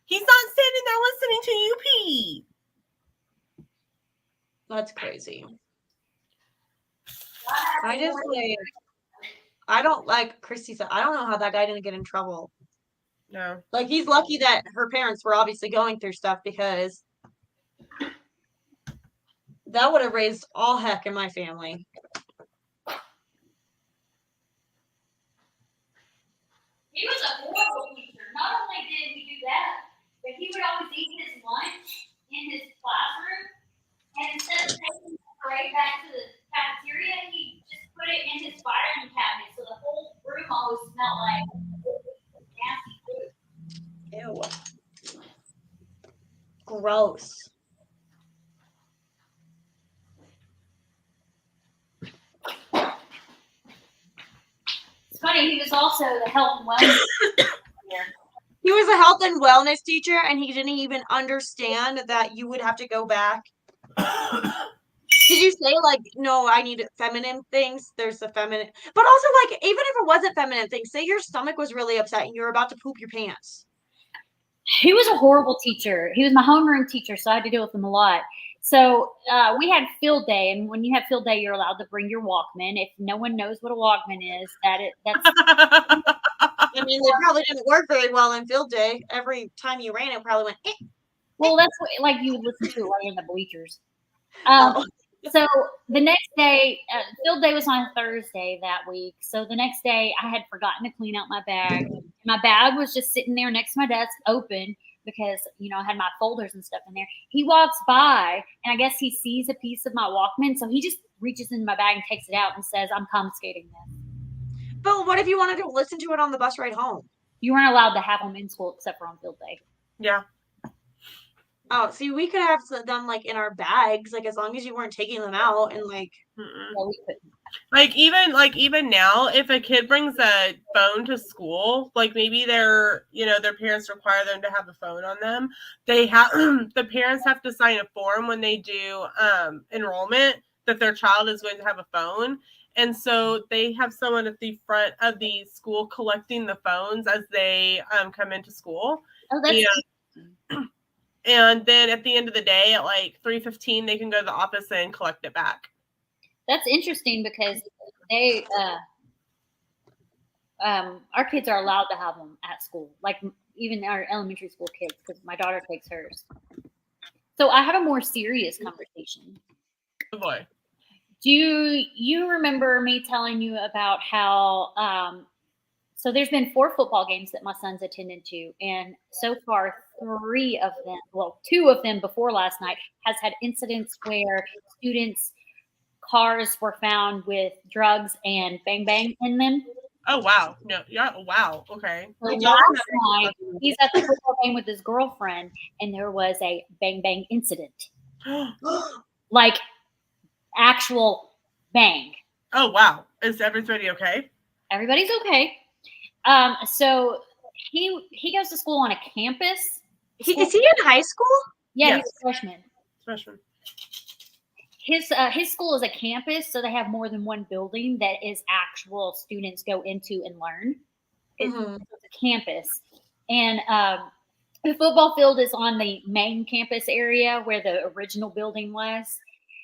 C: He's not standing there listening to you pee.
A: That's crazy. I don't like Christy said, I don't know how that guy didn't get in trouble.
C: No.
A: Like, he's lucky that her parents were obviously going through stuff, because that would have raised all heck in my family.
B: He was a horrible teacher. Not only did he do that, but he would always eat his lunch in his classroom, and instead of taking it right back to the cafeteria, he just put it in his filing cabinet, so the whole room always smelled like nasty food.
A: Ew. Gross.
B: It's funny, he was also the health and wellness teacher.
A: He was a health and wellness teacher, and he didn't even understand that you would have to go back. Did you say, like, no, I need feminine things? There's the feminine. But also, like, even if it wasn't feminine things, say your stomach was really upset and you were about to poop your pants.
B: He was a horrible teacher. He was my homeroom teacher, so I had to deal with him a lot. So we had field day, and when you have field day, you're allowed to bring your Walkman. If no one knows what a Walkman is, that's.
A: I mean, they probably didn't work very well in field day. Every time you ran, it probably went.
B: Well, that's what, like, you would listen to it while you're in the bleachers. So the next day, field day was on a Thursday that week. So the next day, I had forgotten to clean out my bag. My bag was just sitting there next to my desk, open, because I had my folders and stuff in there. He walks by, and I guess he sees a piece of my Walkman, so he just reaches into my bag and takes it out and says, "I'm confiscating this."
A: But what if you wanted to listen to it on the bus ride home?
B: You weren't allowed to have them in school except for on field day.
C: Yeah.
A: Oh, see, we could have them like in our bags, like as long as you weren't taking them out and like.
B: Yeah, we couldn't.
C: Even now, if a kid brings a phone to school, like maybe their parents require them to have a phone on them, they have the parents have to sign a form when they do enrollment that their child is going to have a phone. And so they have someone at the front of the school collecting the phones as they come into school.
B: Oh, that's
C: and then at the end of the day, at like 3:15, they can go to the office and collect it back.
B: That's interesting because they, our kids are allowed to have them at school, like even our elementary school kids, because my daughter takes hers. So I have a more serious conversation.
C: Oh boy.
B: Do you remember me telling you about how, so there's been 4 football games that my son's attended to, and so far 3 of them, well, 2 of them before last night, has had incidents where students' cars were found with drugs and bang bang in them.
C: Oh wow. No, yeah, wow. Okay.
B: So last night he's at the football game with his girlfriend, and there was a bang bang incident. Like actual bang.
C: Oh wow. Is everybody okay?
B: Everybody's okay. So he goes to school on a campus.
A: Is he in high school?
B: Yeah,
C: Yes.
B: he's a freshman.
C: Freshman.
B: His school is a campus, so they have more than one building that is actual students go into and learn. It's a campus, and the football field is on the main campus area where the original building was,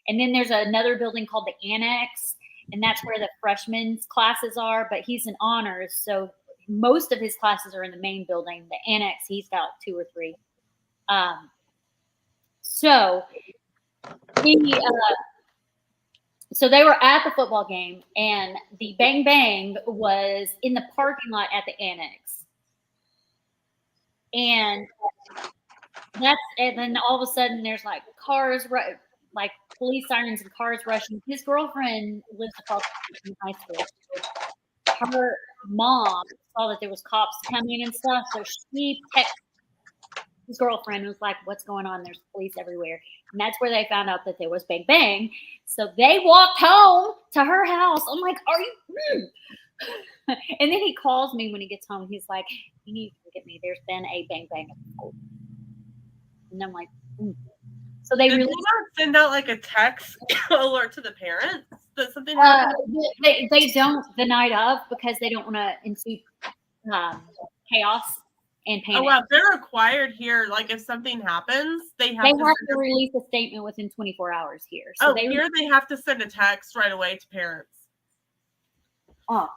B: and then there's another building called the Annex, and that's where the freshmen's classes are. But he's in honors, so most of his classes are in the main building. The Annex, he's got 2 or 3. So they were at the football game, and the bang bang was in the parking lot at the Annex. And And then all of a sudden there's like cars, like police sirens and cars rushing. His girlfriend lives across the street from high school. Her mom saw that there was cops coming and stuff, so she texted his girlfriend and was like, "What's going on? There's police everywhere." And that's where they found out that there was bang bang. So they walked home to her house. I'm like, "Are you?" And then he calls me when he gets home. He's like, "You need to get me. There's been a bang bang at the school." And I'm like, So they
C: Did
B: really
C: not send out like a text alert to the parents that something happened?
B: they don't the night of, because they don't want to ensue chaos and panic.
C: Oh wow, they're required here. Like if something happens, they have
B: to release a statement within 24 hours here. So
C: they have to send a text right away to parents.
B: Oh.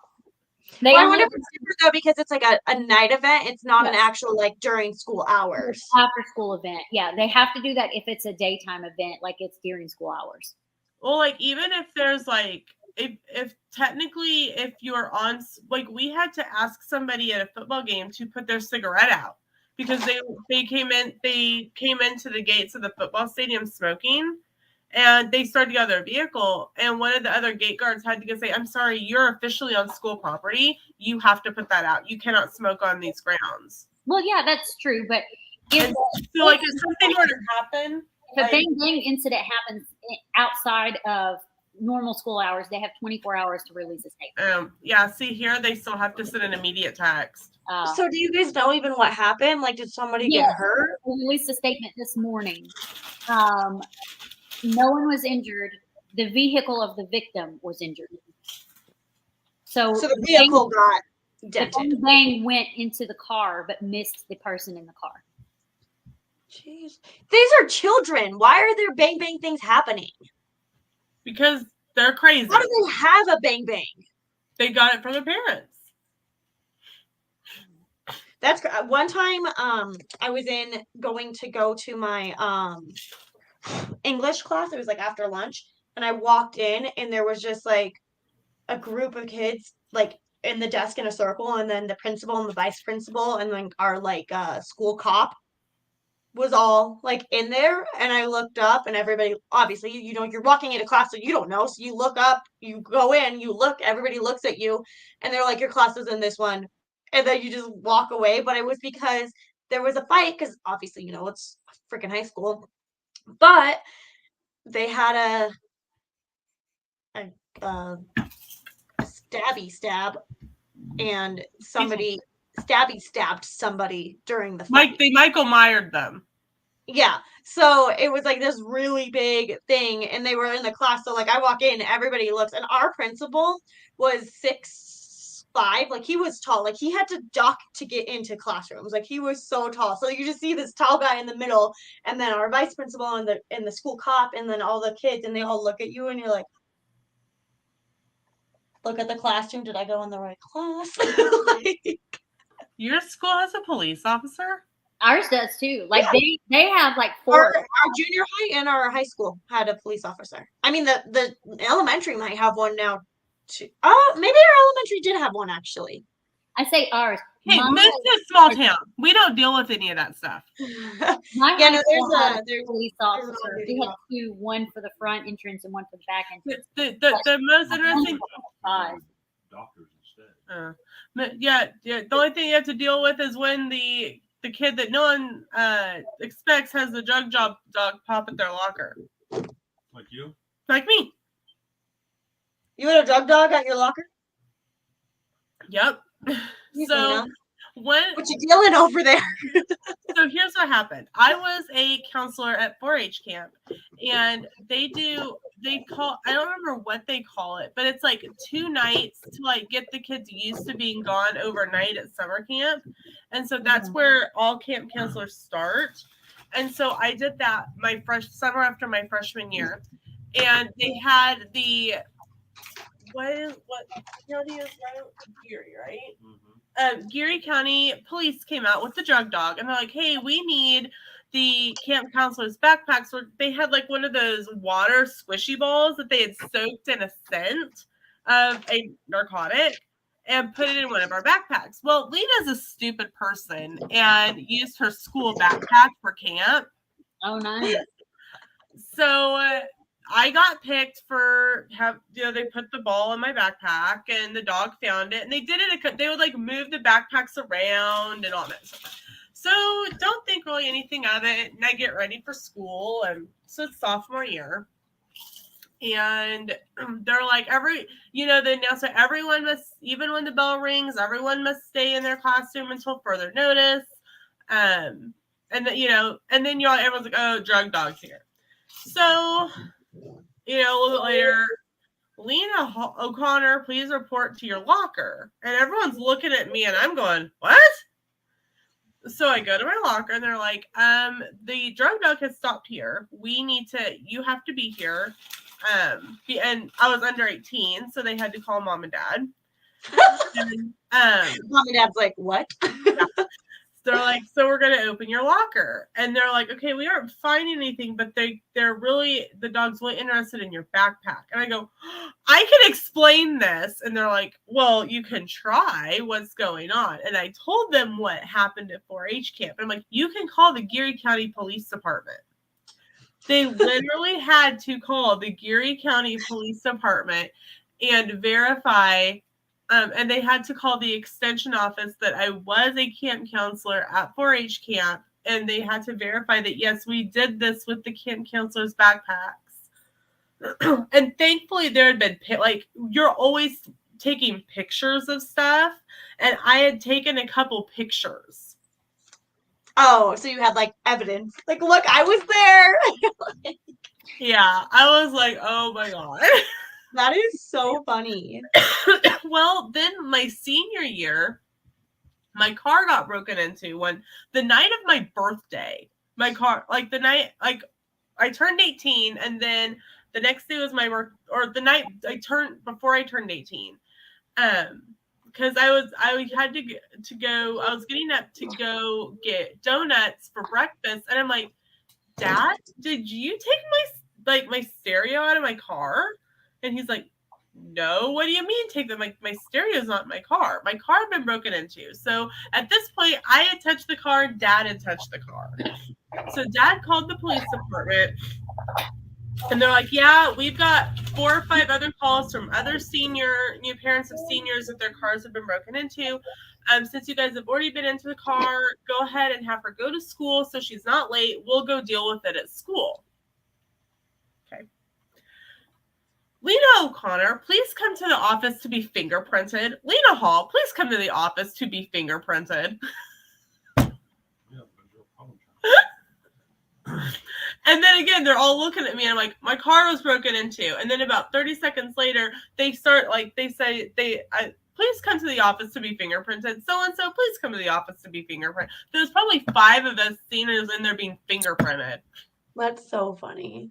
A: I wonder if it's different though, because it's like a night event. It's not an actual like during school hours.
B: After school event. Yeah, they have to do that if it's a daytime event, like it's during school hours.
C: Well, like even if there's like if technically if you're on, like we had to ask somebody at a football game to put their cigarette out because they came into the gates of the football stadium smoking. And they started to get out of their vehicle, and one of the other gate guards had to go say, "I'm sorry, you're officially on school property. You have to put that out. You cannot smoke on these grounds."
B: Well, yeah, that's true, but if
C: something were to happen,
B: if a bang bang incident happens outside of normal school hours, they have 24 hours to release a statement.
C: Yeah, see here, they still have to send an immediate text.
A: So do you guys know even what happened? Like, did somebody get hurt?
B: We released a statement this morning. No one was injured. The vehicle of the victim was injured. So
A: the vehicle got dented.
B: The bang went into the car, but missed the person in the car.
A: Jeez. These are children. Why are there bang bang things happening?
C: Because they're crazy.
A: How do they have a bang bang?
C: They got it from their parents.
A: That's one time I was going to go to my English class. It was like after lunch, and I walked in and there was just like a group of kids like in the desk in a circle, and then the principal and the vice principal and then our like school cop was all like in there. And I looked up and everybody, obviously, you know, you're walking into class so you don't know, so you look up, you go in, you look, everybody looks at you and they're like, your class is in this one, and then you just walk away. But it was because there was a fight, because obviously, you know, it's freaking high school. But they had a stab, and somebody stabbed somebody during the fight.
C: They Michael Myered them.
A: Yeah. So it was like this really big thing, and they were in the class. So like I walk in, everybody looks, and our principal was 6'5", like he was tall, like he had to duck to get into classrooms, like he was so tall. So you just see this tall guy in the middle, and then our vice principal and the school cop, and then all the kids, and they all look at you, and you're like, look at the classroom. Did I go in the right class? Like,
C: your school has a police officer?
B: Ours does too. Like they have like 4.
A: Our junior high and our high school had a police officer. I mean, the elementary might have one now too. Oh, maybe our elementary did have one actually.
B: I say ours.
C: Hey, this is a small town. We don't deal with any of that stuff.
B: There's a police officer. We had 2, one for the front entrance and one for the back entrance.
C: The most interesting
D: doctors instead.
C: The only thing you have to deal with is when the kid that no one expects has the drug dog pop at their locker.
D: Like you?
C: Like me.
A: You had a drug dog at your locker?
C: Yep. So what
A: you dealing over there?
C: So here's what happened. I was a counselor at 4-H camp, and I don't remember what they call it, but it's like 2 nights to like get the kids used to being gone overnight at summer camp. And so that's where all camp counselors start. And so I did that my summer after my freshman year. And they had the what county is that? Geary, right? Mm-hmm. Geary County police came out with the drug dog, and they're like, "Hey, we need the camp counselors' backpacks." Where they had like one of those water squishy balls that they had soaked in a scent of a narcotic, and put it in one of our backpacks. Well, Lena's a stupid person and used her school backpack for camp.
B: Oh, nice.
C: So I got picked for they put the ball in my backpack and the dog found it, and they did it. They would like move the backpacks around and all that stuff. So don't think really anything of it. And I get ready for school, and so it's sophomore year. And they're like, they announce that everyone must, even when the bell rings, everyone must stay in their classroom until further notice. And then, and then everyone's like, oh, drug dog's here. So, a little bit later, Lena O'Connor, please report to your locker. And everyone's looking at me and I'm going, what? So I go to my locker and they're like, the drug dog has stopped here. You have to be here. And I was under 18, so they had to call mom and dad. And,
A: mom and dad's like, what?
C: They're like, so we're going to open your locker. And they're like, okay, we aren't finding anything, but the dog's really interested in your backpack. And I go, I can explain this. And they're like, well, you can try. What's going on? And I told them what happened at 4-H camp. I'm like, you can call the Geary County Police Department. They literally had to call the Geary County Police Department and verify. And they had to call the extension office that I was a camp counselor at 4-H camp. And they had to verify that, yes, we did this with the camp counselors' backpacks. And thankfully there had been, you're always taking pictures of stuff. And I had taken a couple pictures.
A: Oh, so you had like evidence. Like, look, I was there.
C: Yeah, I was like, oh my God.
A: That is so funny.
C: Well, then my senior year, my car got broken into the night of my birthday. My car, I turned 18, and then the next day was my birth, or the night before I turned 18. Because I was getting up to go get donuts for breakfast, and I'm like, Dad, did you take my stereo out of my car? And he's like, no, what do you mean take them? My stereo's not in my car. My car had been broken into. So at this point, I had touched the car, Dad had touched the car. So Dad called the police department, and they're like, yeah, we've got 4 or 5 other calls from other new parents of seniors that their cars have been broken into. Since you guys have already been into the car, go ahead and have her go to school so she's not late. We'll go deal with it at school. Okay. Lena O'Connor, please come to the office to be fingerprinted. Lena Hall, please come to the office to be fingerprinted. And then again, they're all looking at me. And I'm like, my car was broken into. And then about 30 seconds later, they say, please come to the office to be fingerprinted. So-and-so, please come to the office to be fingerprinted. There's probably 5 of us seniors in there being fingerprinted.
A: That's so funny.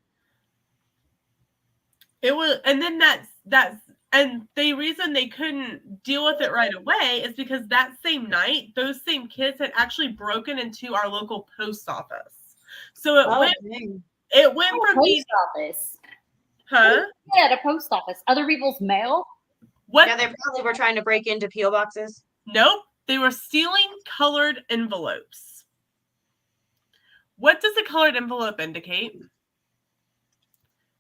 C: It was, and then and the reason they couldn't deal with it right away is because that same night, those same kids had actually broken into our local post office. So it went from
B: post office.
C: Huh?
B: Yeah, the post office. Other people's mail.
C: What?
A: Yeah, they probably were trying to break into P.O. boxes.
C: Nope, they were stealing colored envelopes. What does a colored envelope indicate?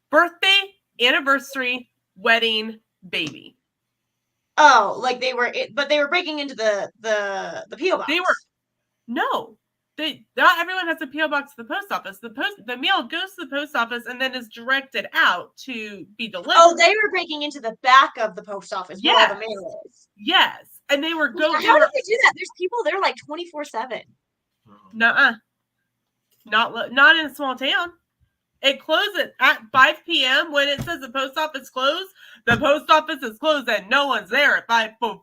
C: Birthday, anniversary, wedding, baby.
A: Oh, like they were breaking into the P.O. box.
C: Not everyone has a P.O. box at the post office. The mail goes to the post office and then is directed out to be delivered.
A: Oh, they were breaking into the back of the post office where all the mail is.
C: Yes, and they were going.
A: How did they do that? There's people there like 24/7.
C: Nuh-uh. Not in a small town. It closes at 5 p.m. when it says the post office closed. The post office is closed and no one's there at 5:05.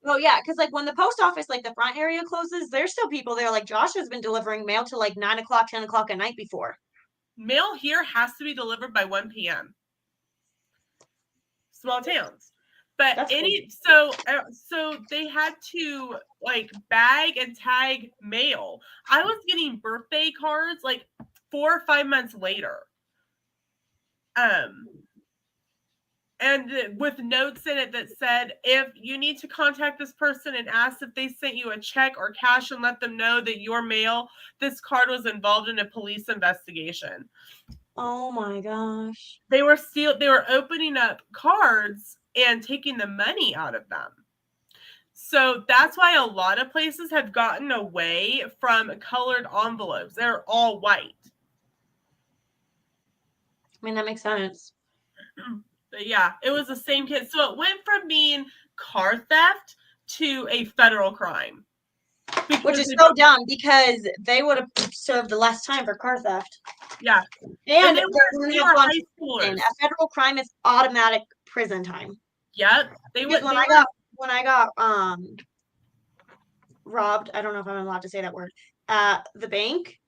A: Oh yeah, because like when the post office, like the front area closes, there's still people there. Like Josh has been delivering mail till like 9 o'clock, 10 o'clock at night before.
C: Mail here has to be delivered by 1 p.m. Small towns. But so they had to like bag and tag mail. I was getting birthday cards like 4 or 5 months later. and with notes in it that said, if you need to contact this person and ask if they sent you a check or cash and let them know that your mail, this card was involved in a police investigation.
A: Oh my gosh.
C: They were opening up cards and taking the money out of them. So that's why a lot of places have gotten away from colored envelopes. They're all white.
A: I mean, that makes sense.
C: But yeah, it was the same kid. So it went from being car theft to a federal crime.
A: Which is so dumb because they would have served less time for car theft.
C: Yeah.
A: And
C: they were high schoolers.
A: A federal crime is automatic prison time.
C: Yep.
A: When I got robbed, I don't know if I'm allowed to say that word, at the bank,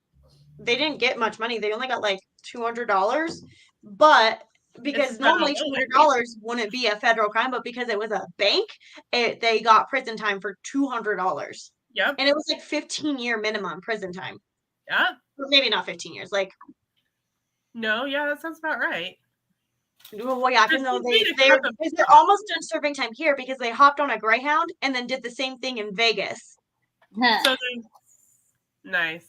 A: they didn't get much money. They only got like $200. But because normally $200 wouldn't be a federal crime, but because it was a bank, they got prison time for $200.
C: Yep.
A: And it was like 15-year minimum prison time.
C: Yeah.
A: Or maybe not 15 years. Like,
C: no, yeah, that sounds about right.
A: Well, yeah, because they're almost done serving time here because they hopped on a Greyhound and then did the same thing in Vegas.
C: So nice.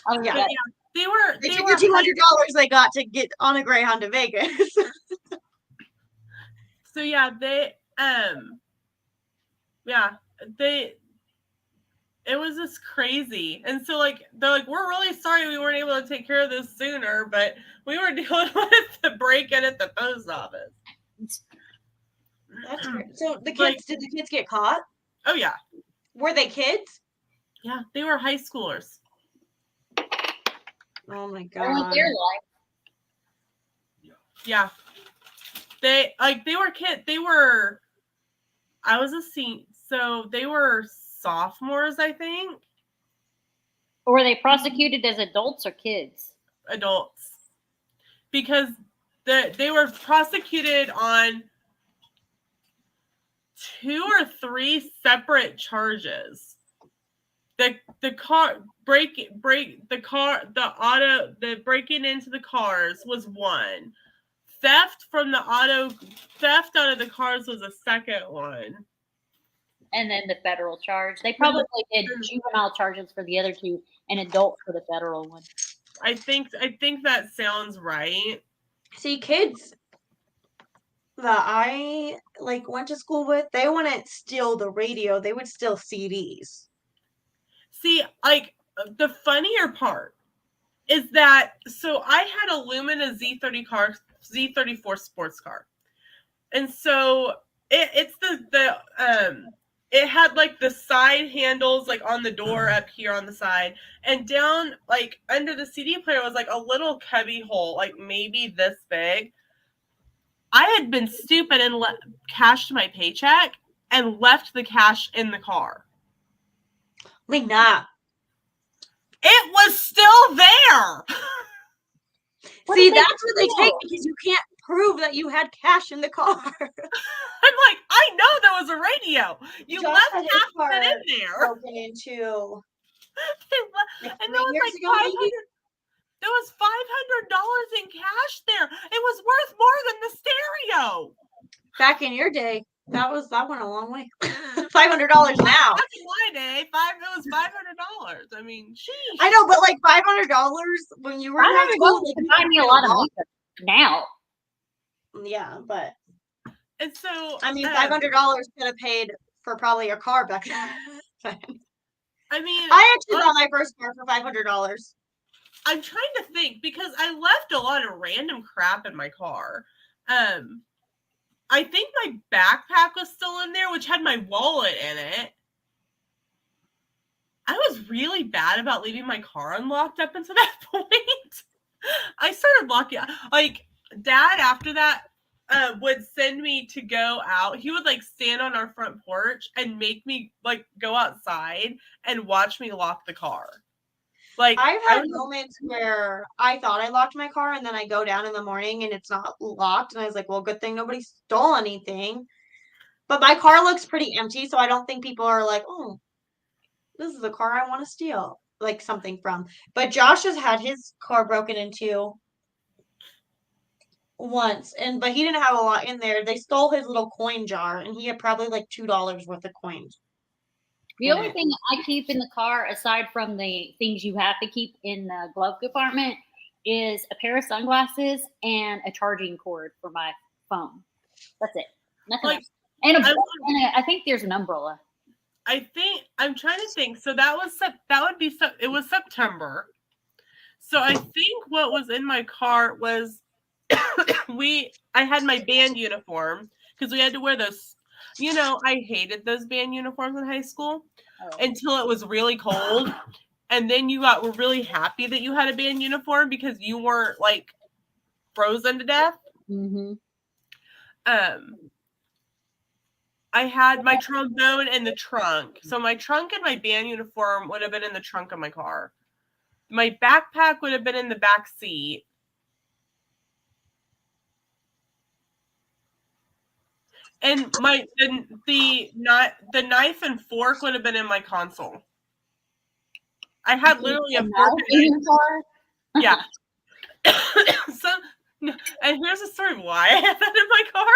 B: Oh yeah.
A: They took the $200 they got to get on a Greyhound to Vegas.
C: So yeah, it was just crazy. And so like they're like, we're really sorry we weren't able to take care of this sooner, but we were dealing with the break-in at the post office.
A: That's great. So did the kids get caught?
C: Oh yeah.
A: Were they kids?
C: Yeah, they were high schoolers.
A: Oh my god.
B: Their life.
C: Yeah. They were kids. I was a senior, so they were sophomores, I think.
B: Or were they prosecuted as adults or kids?
C: Adults. Because they were prosecuted on 2 or 3 separate charges. The breaking into the cars was one. Theft out of the cars was a second one.
B: And then the federal charge. They probably did juvenile charges for the other 2 and adult for the federal one.
C: I think that sounds right.
A: See, kids that I went to school with, they wouldn't steal the radio. They would steal CDs.
C: See, the funnier part is that, so I had a Lumina Z34 sports car. And so it had the side handles on the door up here on the side, and down under the CD player was a little cubby hole, maybe this big. I had been stupid and cashed my paycheck and left the cash in the car.
A: Nah.
C: It was still there.
A: See, that's what they take because you can't prove that you had cash in the car.
C: I'm like, I know there was a radio. You left half of it in there.
A: Broken into.
C: And there was $500 in cash there. It was worth more than the stereo.
A: Back in your day, that went a long way. $500 now.
C: Back in my day, it was $500. I mean, sheesh.
A: I know, but $500 when you were in high school,
B: to buy me a lot of makeup now.
A: Yeah, but
C: and so
A: I mean, $500 could have paid for probably your car back then.
C: I mean,
A: I actually bought my first car for $500.
C: I'm trying to think because I left a lot of random crap in my car. I think my backpack was still in there, which had my wallet in it. I was really bad about leaving my car unlocked up until that point. I started locking, Dad after that would send me to go out. He would stand on our front porch and make me go outside and watch me lock the car.
A: I've had moments where I thought I locked my car and then I go down in the morning and it's not locked. And I was like, well, good thing nobody stole anything. But my car looks pretty empty. So I don't think people are like, oh, this is the car I want to steal something from. But Josh has had his car broken into once, but he didn't have a lot in there. They stole his little coin jar, and he had probably like $2 worth of coins.
B: The only thing I keep in the car, aside from the things you have to keep in the glove compartment, is a pair of sunglasses and a charging cord for my phone. That's it. Nothing else. And I think there's an umbrella.
C: I'm trying to think. So it was September. So I think what was in my car was I had my band uniform because we had to wear those. I hated those band uniforms in high school until it was really cold. And then were really happy that you had a band uniform because you weren't like frozen to death.
B: Mm-hmm.
C: I had my trombone in the trunk. So my trunk and my band uniform would have been in the trunk of my car. My backpack would have been in the back seat. And the knife and fork would have been in my console. I had literally a fork in your car. Yeah. And here's the story of why I had that in my car.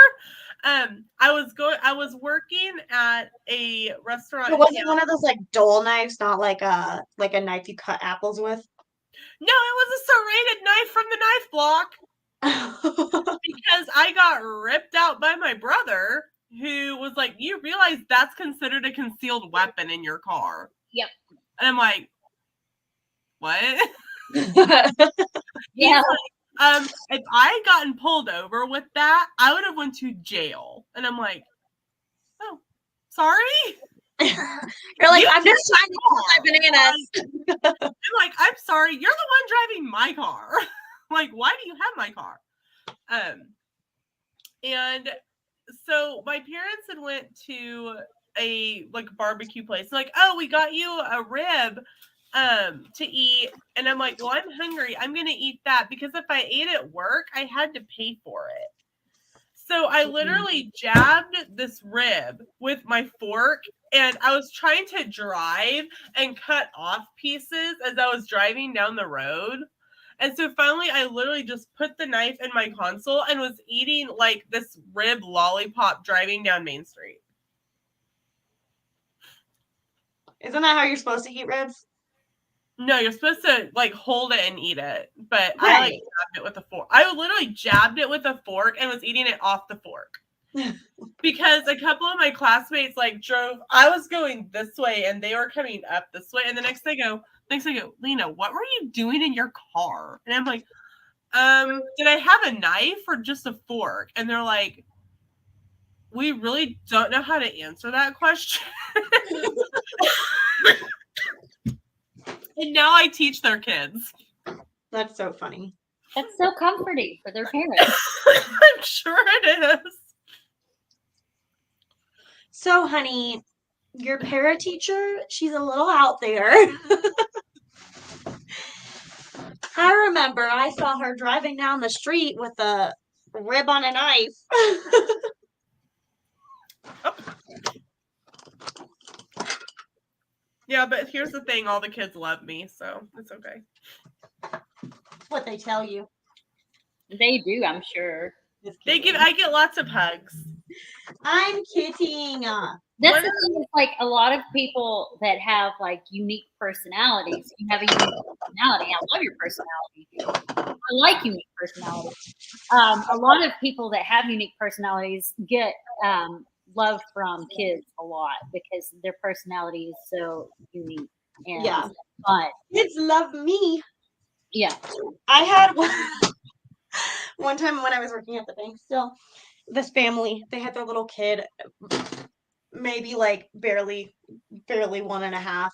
C: I was working at a restaurant.
A: It wasn't one of those like dull knives, not like a knife you cut apples with.
C: No, it was a serrated knife from the knife block. Because I got ripped out by my brother, who was like, "You realize that's considered a concealed weapon in your car?"
B: Yep.
C: And I'm like, "What?"
B: Yeah.
C: Like, if I had gotten pulled over with that, I would have went to jail. And I'm like, "Oh, sorry."
A: You're like, "I'm just trying to get my bananas."
C: I'm like, "I'm sorry. You're the one driving my car." Like, why do you have my car? And so my parents had went to a like barbecue place. Like, "Oh, we got you a rib to eat." And I'm like, "Well, I'm hungry. I'm gonna eat that because if I ate at work, I had to pay for it." So I literally jabbed this rib with my fork, and I was trying to drive and cut off pieces as I was driving down the road. And so finally, I literally just put the knife in my console and was eating like this rib lollipop driving down Main Street.
A: Isn't that how you're supposed to eat ribs?
C: No, you're supposed to like hold it and eat it. But
A: Right.
C: I like jabbed it with a fork. I literally jabbed it with a fork and was eating it off the fork. Because a couple of my classmates like drove. I was going this way and they were coming up this way. And the next thing I go, "Lena, what were you doing in your car?" And I'm like, "Did I have a knife or just a fork?" And they're like, "We really don't know how to answer that question." And now I teach their kids.
A: That's so funny.
B: That's so comforting for their parents.
C: I'm sure it is.
A: So, honey, your para teacher, she's a little out there. I remember I saw her driving down the street with a rib on a knife.
C: Yeah, but here's the thing, all the kids love me, so it's okay.
A: What they tell you.
B: They do, I'm sure.
C: I get lots of hugs.
A: I'm kidding.
B: That's the thing is like a lot of people that have like unique personalities. You have a unique personality. I love your personality. I like unique personalities. A lot of people that have unique personalities get love from kids a lot because their personality is so unique and fun.
A: Kids love me.
B: Yeah.
A: I had one time when I was working at the bank still, this family, they had their little kid, maybe like barely 1.5,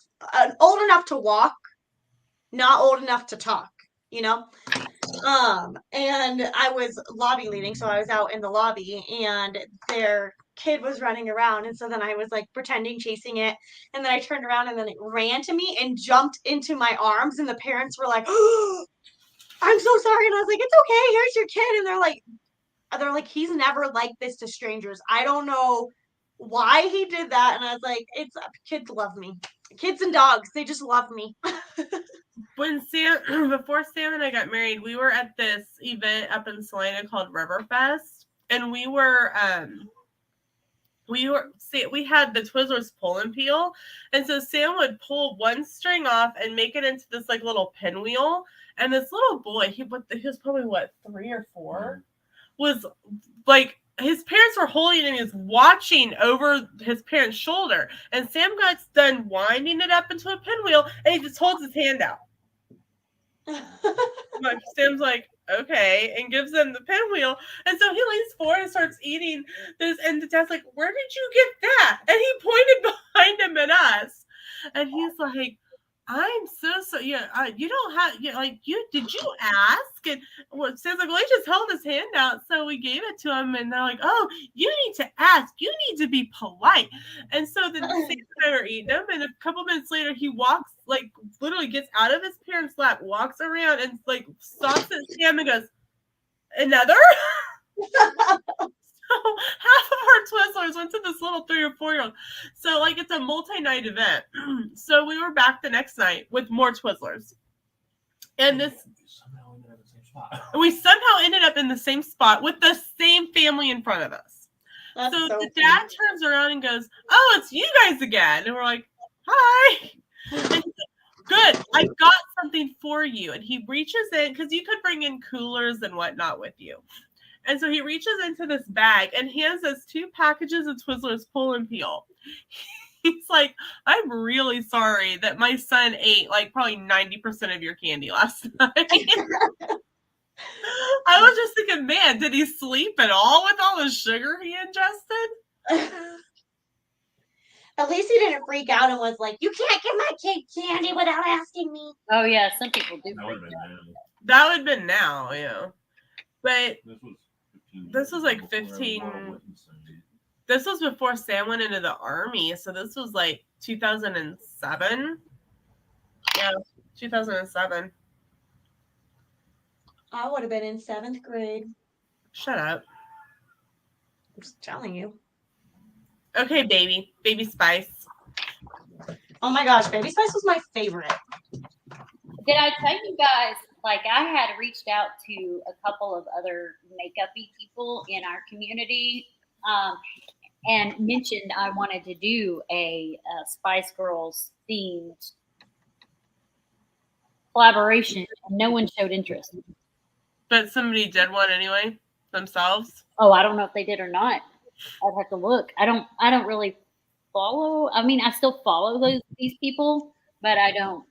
A: old enough to walk, not old enough to talk, you know? And I was lobby leading, so I was out in the lobby, and their kid was running around, and so then I was like pretending chasing it, and then I turned around, and then it ran to me and jumped into my arms, and the parents were like, "Oh, I'm so sorry," and I was like, "It's okay, here's your kid," and they're like, "He's never like this to strangers. I don't know why he did that," and I was like, kids love me. Kids and dogs, they just love me.
C: before Sam and I got married, we were at this event up in Salina called Riverfest, and we had the Twizzlers pull and peel, and so Sam would pull one string off and make it into this like little pinwheel, and this little boy, he was probably 3 or 4, was like, his parents were holding him, and he was watching over his parents' shoulder, and Sam got done winding it up into a pinwheel, and he just holds his hand out. Sam's like, okay, and gives them the pinwheel, and so he leans forward and starts eating this, and the dad's like, where did you get that? And he pointed behind him at us, and he's like, I'm so yeah, you don't have, did you ask? And Sam's like, well, he just held his hand out, so we gave it to him, and they're like, oh, you need to ask, you need to be polite. And so then Sam and I were eating them, and a couple minutes later, he walks, like, literally gets out of his parents' lap, walks around, and like stops at Sam and goes, another? So half of our Twizzlers went to this little 3 or 4-year-old. So like, it's a multi-night event. So we were back the next night with more Twizzlers. And we somehow ended up in the same spot with the same family in front of us. So the dad turns around and goes, oh, it's you guys again. And we're like, hi. And good, I got something for you. And he reaches in, because you could bring in coolers and whatnot with you. And so he reaches into this bag and hands us 2 packages of Twizzlers pull and peel. He's like, I'm really sorry that my son ate like probably 90% of your candy last night. I was just thinking, man, did he sleep at all with all the sugar he ingested?
A: At least he didn't freak out and was like, you can't give my kid candy without asking me.
B: Oh, yeah, some people do.
C: That would have been now, yeah. But this was like 15. This was before Sam went into the army. So this was like 2007. Yeah, 2007.
A: I would have been in 7th grade.
C: Shut up.
A: I'm just telling you.
C: Okay, Baby Spice.
A: Oh my gosh, Baby Spice was my favorite.
B: Did I tell you guys, like, I had reached out to a couple of other makeup-y people in our community and mentioned I wanted to do a Spice Girls themed collaboration, and no one showed interest.
C: But somebody did one anyway, themselves?
B: Oh, I don't know if they did or not. I'd have to look. I don't really follow. I mean, I still follow these people, but I don't.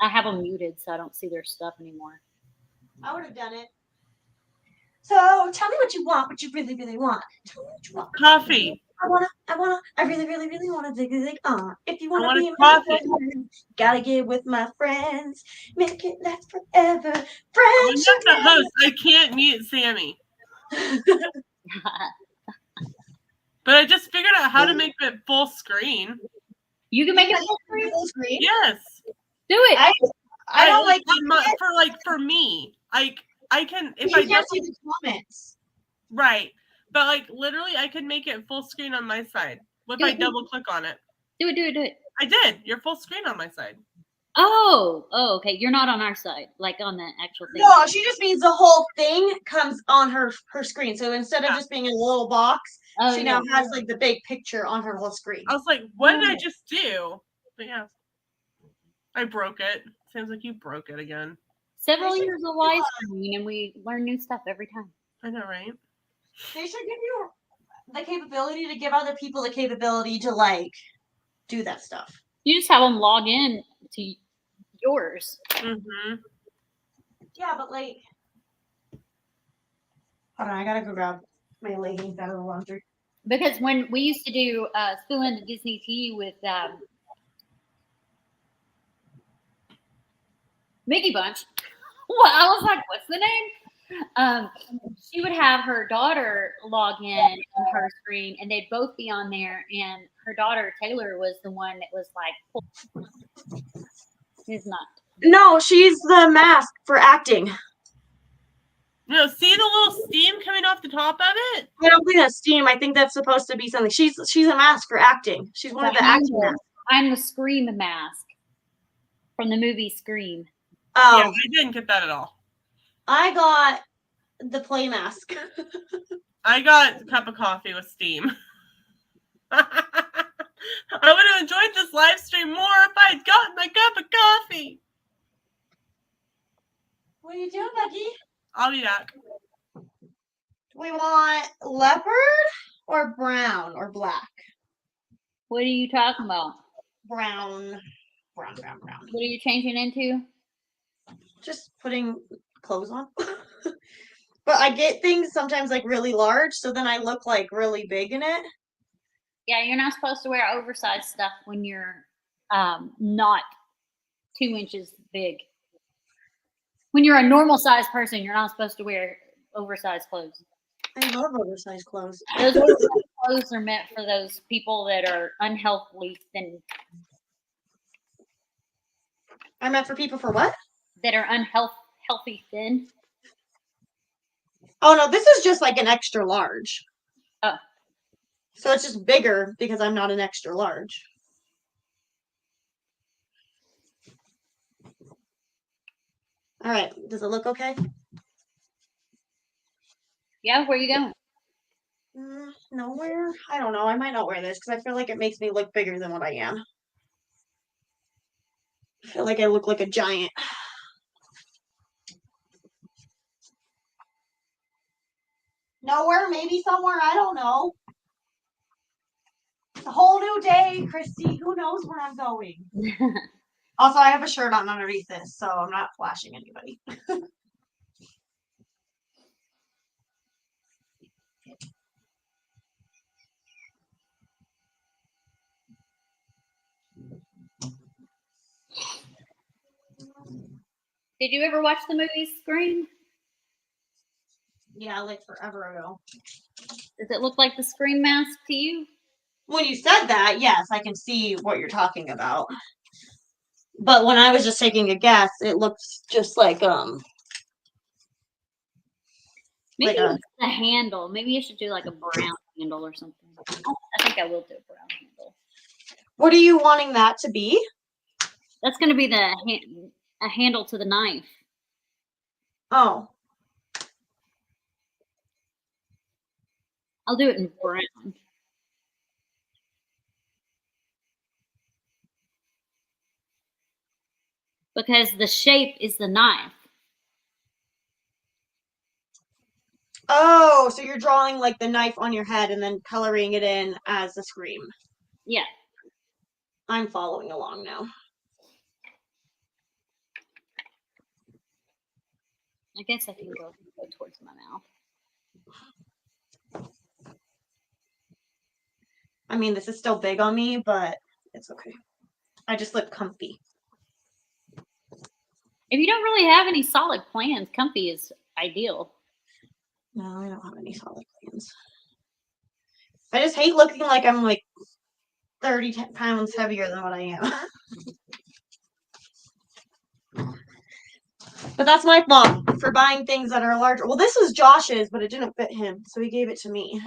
B: I have them muted, so I don't see their stuff anymore.
A: I would have done it. So tell me what you want, what you really, really want. Tell me what you want.
C: Coffee.
A: I really, really, really want to zig. If you want to be
C: coffee,
A: gotta get with my friends. Make it last forever. Friends.
C: I'm not the host. I can't mute Sami. But I just figured out how to make it full screen.
B: You can make it full
A: screen?
C: Yes.
B: Do it.
A: I don't like
C: for me. I can if
A: you can't see the comments.
C: Right. But like literally I can make it full screen on my side. If I double click on it.
B: Do it.
C: I did. You're full screen on my side.
B: Oh, okay. You're not on our side, like on the actual thing.
A: No, she just means the whole thing comes on her screen. So instead of just being a little box, she now has like the big picture on her whole screen.
C: I was like, what did I just do? But yeah. I broke it. Sounds like you broke it again.
B: Several years of live streaming, and we learn new stuff every time.
C: I know, right?
A: They should give you the capability to give other people the capability to like do that stuff.
B: You just have them log in to yours.
C: Mm-hmm.
A: Yeah, but like, hold on, I gotta go grab my leggings out of the laundry.
B: Because when we used to do Spill into Disney Tea with Mickey Bunch, well, I was like, what's the name? She would have her daughter log in on her screen, and they'd both be on there. And her daughter Taylor was the one that was like, "She's not."
A: No, she's the mask for acting.
C: No, see the little steam coming off the top of it?
A: I don't think that's steam. I think that's supposed to be something. She's a mask for acting. She's one of the acting masks.
B: I'm the Scream mask from the movie Scream.
A: Oh,
C: Yeah, I didn't get that at all.
A: I got the play mask.
C: I got a cup of coffee with steam. I would have enjoyed this live stream more if I had gotten my cup of coffee.
A: What are you doing, Becky?
C: I'll be back.
A: We want leopard or brown or black?
B: What are you talking about?
A: Brown. Brown.
B: What are you changing into?
A: Just putting clothes on. But I get things sometimes like really large, so then I look like really big in it.
B: Yeah, you're not supposed to wear oversized stuff when you're not 2 inches big. When you're a normal sized person, you're not supposed to wear oversized clothes.
A: I love oversized clothes.
B: Those oversized clothes are meant for those people that are unhealthily thin.
A: I meant for people for what?
B: That are healthy thin.
A: Oh no, this is just like an extra large.
B: Oh.
A: So it's just bigger because I'm not an extra large. All right, does it look okay?
B: Yeah, where you going?
A: Nowhere. I don't know. I might not wear this because I feel like it makes me look bigger than what I am. I feel like I look like a giant. Nowhere, maybe somewhere. I don't know. It's a whole new day, Christy. Who knows where I'm going? Also, I have a shirt on underneath this, so I'm not flashing anybody.
B: Did you ever watch the movie Scream?
A: Yeah, like forever ago.
B: Does it look like the Scream mask to you?
A: When you said that, yes, I can see what you're talking about. But when I was just taking a guess, it looks just like
B: Maybe
A: like
B: it's the handle. Maybe you should do like a brown handle or something. I think I will do a brown handle.
A: What are you wanting that to be?
B: That's going to be a handle to the knife.
A: Oh.
B: I'll do it in brown. Because the shape is the knife.
A: Oh, so you're drawing like the knife on your head and then coloring it in as the Scream.
B: Yeah.
A: I'm following along now.
B: I guess I can go towards my mouth.
A: I mean, this is still big on me, but it's okay. I just look comfy.
B: If you don't really have any solid plans, comfy is ideal.
A: No, I don't have any solid plans. I just hate looking like I'm like 30 pounds heavier than what I am. But that's my fault for buying things that are larger. Well, this was Josh's, but it didn't fit him, so he gave it to me.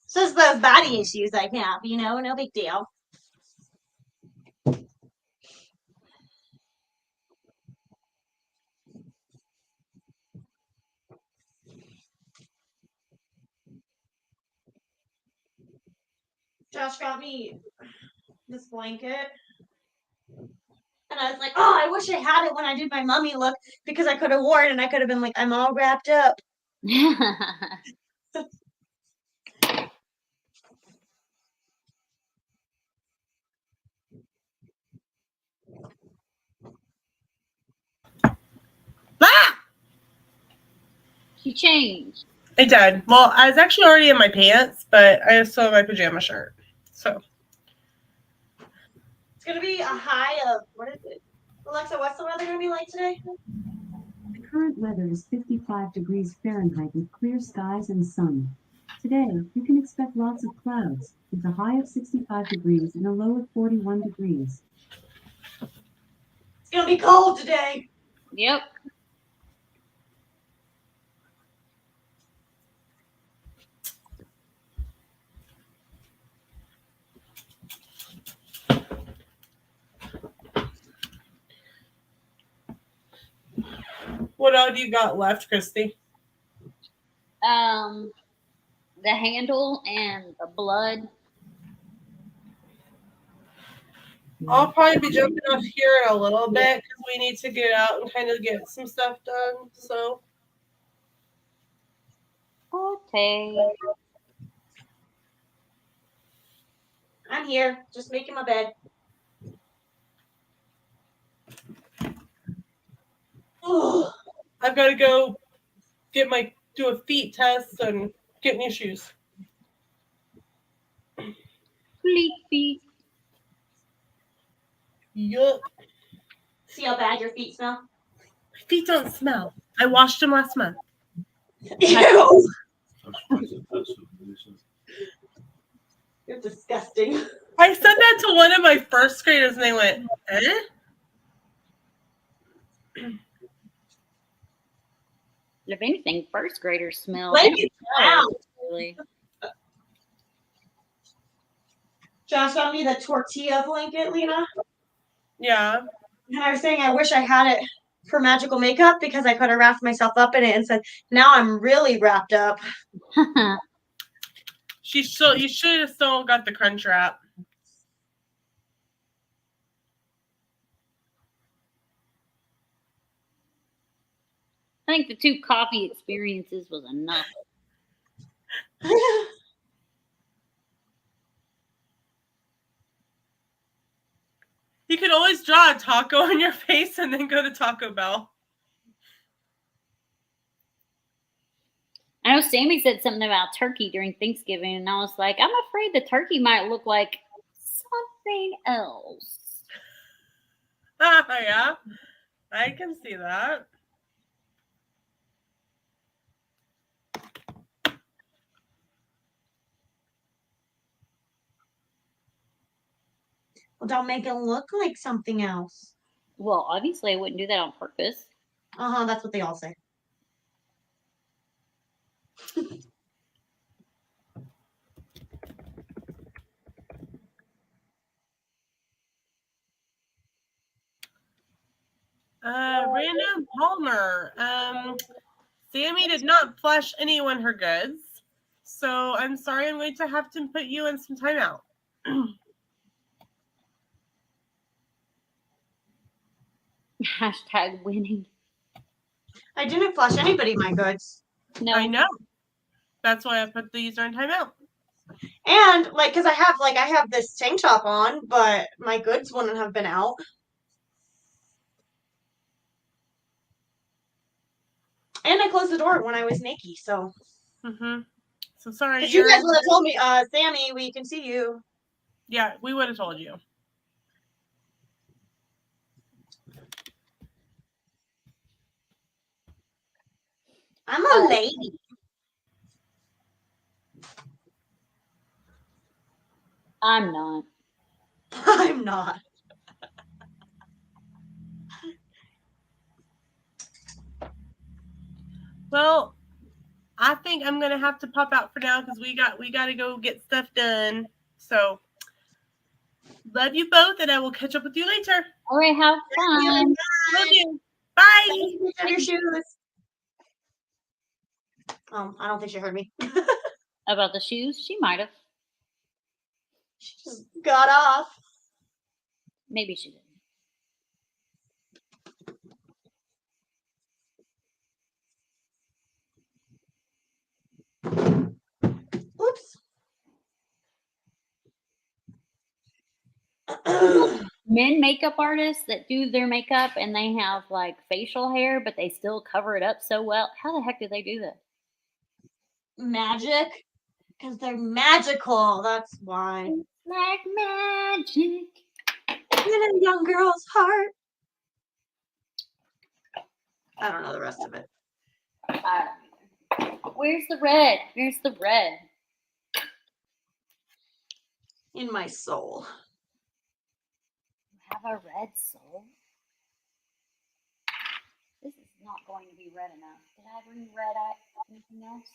A: So it's those body issues I have, you know, no big deal. Josh got me this blanket. And I was like, oh, I wish I had it when I did my mummy look because I could have worn it and I could have been like, I'm all wrapped up.
C: Ah!
B: She changed.
C: I did. Well, I was actually already in my pants, but I still have my pajama shirt. So
A: It's going to be a high of, what is it? Alexa, what's the weather going to be like today?
E: The current weather is 55 degrees Fahrenheit with clear skies and sun. Today, you can expect lots of clouds, with a high of 65 degrees and a low of 41 degrees.
A: It's going to be cold today.
B: Yep.
C: What all do you got left, Christy?
B: The handle and the blood.
C: I'll probably be jumping off here in a little bit because we need to get out and kind of get some stuff done. So.
B: Okay.
A: I'm here, just making my bed.
C: I've got to go do a feet test and get new shoes.
B: Sleepy.
C: Yup.
A: See how bad your feet smell?
C: My feet don't smell. I washed them last month.
A: Ew!
D: I'm surprised it does.
A: You're disgusting.
C: I said that to one of my first graders and they went, eh?
B: If anything, first graders smell.
A: Like it out.
B: Really.
A: Josh got me the tortilla blanket, Lena.
C: Yeah.
A: And I was saying I wish I had it for magical makeup because I could have wrapped myself up in it and said, now I'm really wrapped up.
C: You should have still got the crunch wrap.
B: I think the 2 coffee experiences was enough.
C: You could always draw a taco on your face and then go to Taco Bell.
B: I know Sami said something about turkey during Thanksgiving, and I was like, I'm afraid the turkey might look like something else.
C: Yeah, I can see that.
A: Well, don't make it look like something else.
B: Well, obviously, I wouldn't do that on purpose.
A: That's what they all say.
C: Random Palmer. Sami did not flush anyone her goods. So I'm sorry, I'm going to have to put you in some timeout.
B: Hashtag winning.
A: I didn't flush anybody my goods.
B: No.
C: I know. That's why I put the user in timeout.
A: And because I have this tank top on, but my goods wouldn't have been out. And I closed the door when I was naked, so.
C: So sorry.
A: Because you guys would have told me, Sami, we can see you.
C: Yeah, we would have told you.
A: I'm a lady.
B: I'm not.
A: I'm not.
C: Well, I think I'm gonna have to pop out for now because we got to go get stuff done. So love you both, and I will catch up with you later.
B: All right, have fun.
C: Love you. Bye.
A: Your shoes. Oh, I don't think she heard me.
B: About the shoes? She might have.
A: She just got off.
B: Maybe she didn't.
A: Oops.
B: Men makeup artists that do their makeup and they have like facial hair, but they still cover it up so well. How the heck do they do that?
A: Magic? Because they're magical. That's why.
B: Like magic.
A: In a young girl's heart. I don't know the rest of it.
B: I don't know. Where's the red? Where's the red?
A: In my soul.
B: You have a red soul? This is not going to be red enough. Did I bring red eye? Anything else?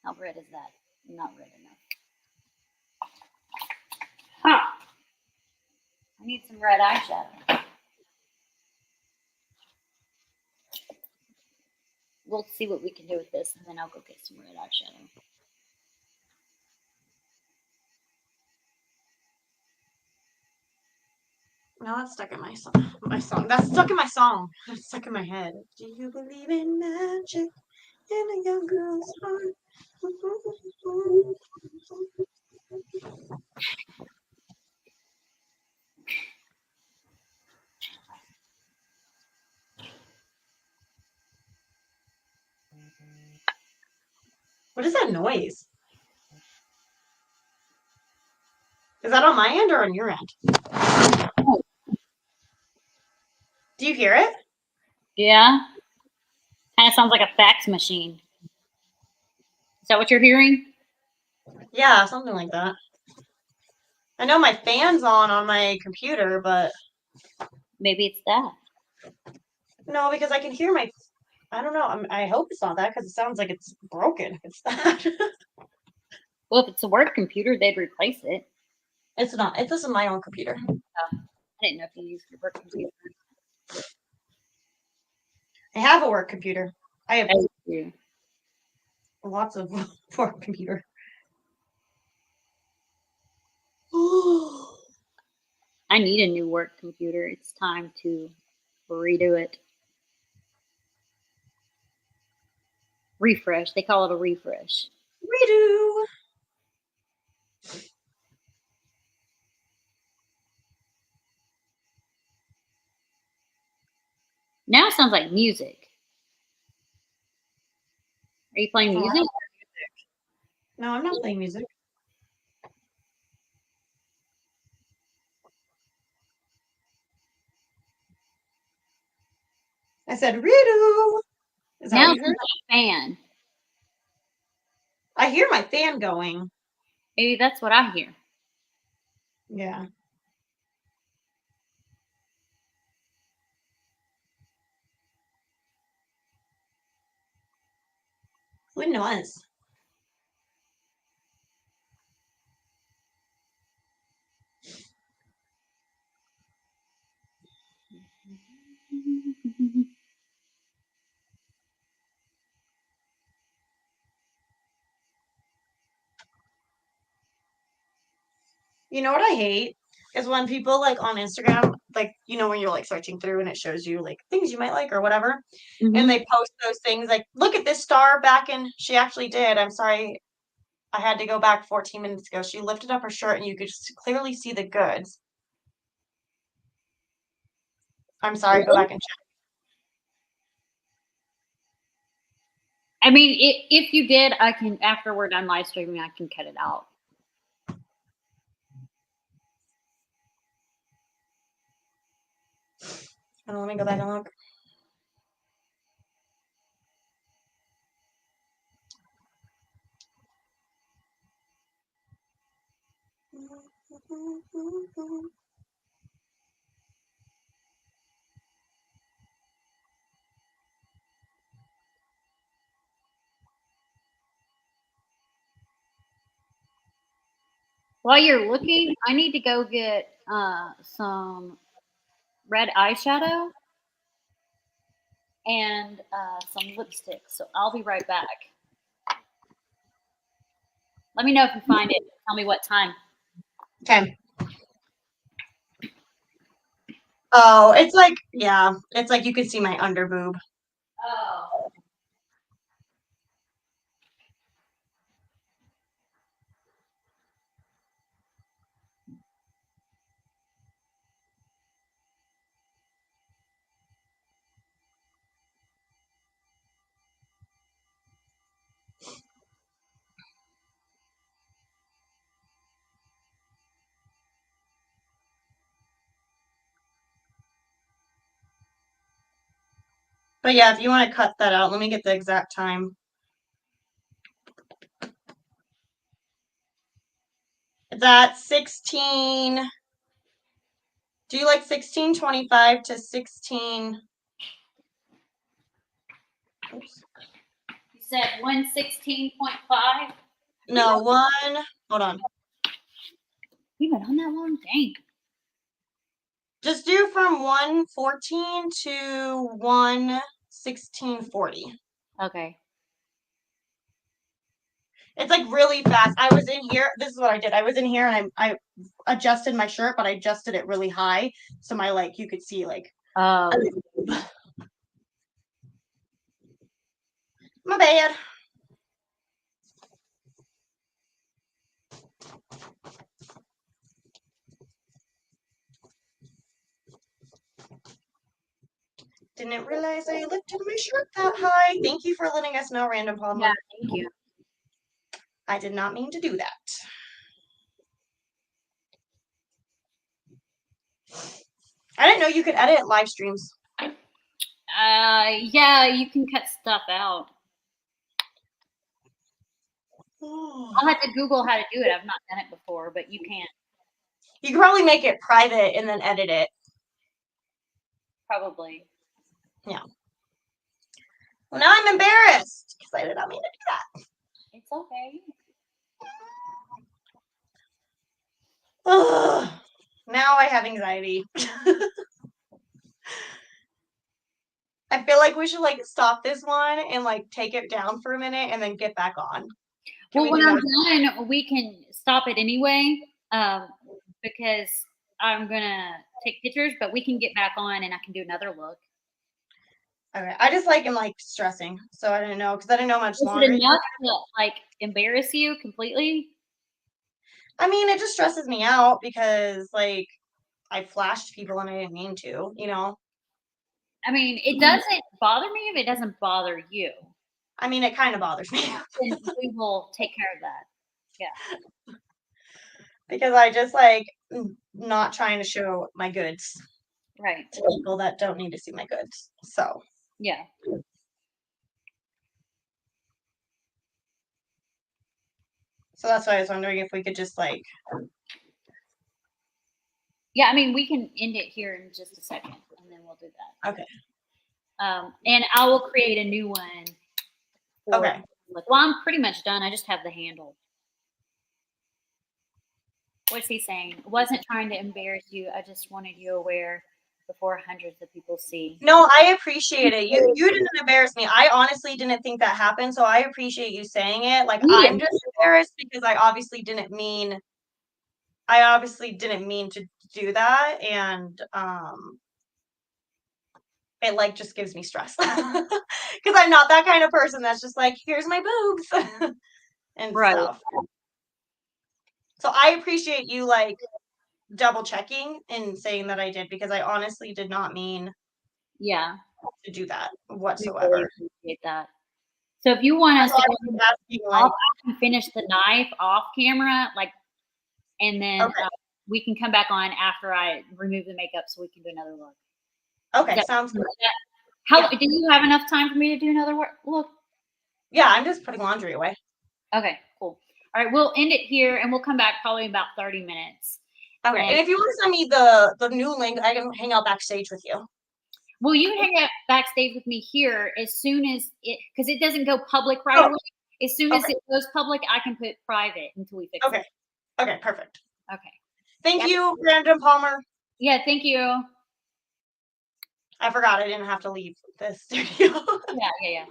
B: How red is that? Not red enough. Huh. I need some red eyeshadow. we'll see what we can do with this, and then I'll go get some red eyeshadow.
A: No, that's stuck in my song. That's stuck in my song. That's stuck in my head. Do you believe in magic in a young girl's heart? What is that noise? Is that on my end or on your end? Do you hear it?
B: Yeah. Kind of sounds like a fax machine. Is that what you're hearing?
A: Yeah, something like that. I know my fan's on my computer, but
B: Maybe it's that.
A: no, because I can hear my. I don't know. I hope it's not that because it sounds like it's broken. It's that.
B: Well, if it's a work computer, they'd replace it.
A: It's not. This is my own computer.
B: I didn't know if you used your work computer.
A: I have a work computer. I have
B: Yeah.
A: lots of work computer.
B: I need a new work computer. It's time to redo it. Refresh. They call it a refresh.
A: Redo.
B: Now it sounds like music. Are you playing music?
A: No, I'm not playing music. I said redo. Is that
B: Now
A: what
B: it
A: you
B: sounds
A: heard?
B: like a fan.
A: I hear my fan going.
B: Maybe that's what I hear.
A: Yeah. Who knows? You know what I hate is when people like on Instagram, like when you're like searching through and it shows you like things you might like or whatever, and they post those things like, look at this star back in. She actually did. I'm sorry, I had to go back 14 minutes ago. She lifted up her shirt and you could just clearly see the goods. I'm sorry, go back and check.
B: I mean, if you did, I can, after we're done live streaming, I can cut it out.
A: Oh, let me go back and look.
B: While you're looking, I need to go get some red eyeshadow and some lipstick. So I'll be right back. Let me know if you find it. Tell me what time.
A: Okay. Oh, it's like, yeah, it's like you can see my under boob.
B: Oh.
A: But yeah, if you want to cut that out, let me get the exact time. It's at 16. Do you like 16:25 to 16? Oops.
B: You said 116.5?
A: No, hold on.
B: You've been on that long? Dang.
A: Just do from 1:14 to 1:16:40.
B: Okay.
A: It's like really fast. I was in here. This is what I did. I was in here and I adjusted my shirt, but I adjusted it really high. So my like you could see like
B: Oh.
A: my bad. Didn't realize I lifted my shirt that high. Thank you for letting us know, Random Palmer.
B: Yeah, thank you.
A: I did not mean to do that. I didn't know you could edit live streams.
B: Yeah, you can cut stuff out. I'll have to Google how to do it. I've not done it before, but you can.
A: You could probably make it private and then edit it.
B: Probably.
A: Yeah. Well, now I'm embarrassed because I did not mean to do that.
B: It's okay.
A: Ugh. Now I have anxiety. I feel like we should like stop this one and like take it down for a minute and then get back on.
B: Well, when I'm done, we can stop it anyway, because I'm gonna take pictures, but we can get back on and I can do another look.
A: Okay, I just like am like stressing, so I didn't know because I didn't know much
B: Is
A: longer.
B: it enough to like embarrass you completely?
A: I mean, it just stresses me out because like I flashed people and I didn't mean to, you know.
B: I mean, it doesn't bother me if it doesn't bother you.
A: I mean, it kind of bothers me.
B: Then we will take care of that. Yeah.
A: Because I just like not trying to show my goods
B: Right.
A: to people that don't need to see my goods. So
B: yeah.
A: So that's why I was wondering if we could just like.
B: Yeah, I mean, we can end it here in just a second, and then we'll do that.
A: Okay.
B: And I will create a new one.
A: Okay.
B: Well, I'm pretty much done. I just have the handle. What's he saying? Wasn't trying to embarrass you. I just wanted you aware before hundreds of people see.
A: No, I appreciate it. You didn't embarrass me. I honestly didn't think that happened, so I appreciate you saying it. Like I'm just embarrassed because I obviously didn't mean to do that, and it like just gives me stress because I'm not that kind of person that's just like, here's my boobs and stuff. So I appreciate you like double checking and saying that I did because I honestly did not mean to do that whatsoever.
B: Really appreciate that. So if you want us to I can finish the knife off camera, like, and then we can come back on after I remove the makeup so we can do another look.
A: Okay, sounds good.
B: Do you have enough time for me to do another look?
A: Yeah, I'm just putting laundry away.
B: Okay, cool. All right, we'll end it here and we'll come back probably in about 30 minutes.
A: Okay, and if you want to send me the new link, I can hang out backstage with you.
B: Well, you can hang out backstage with me here as soon as because it doesn't go public right away. As soon as it goes public, I can put private until we fix it.
A: Okay, perfect.
B: Okay.
A: Thank you, Random Palmer.
B: Yeah, thank you.
A: I forgot I didn't have to leave the studio.
B: Yeah.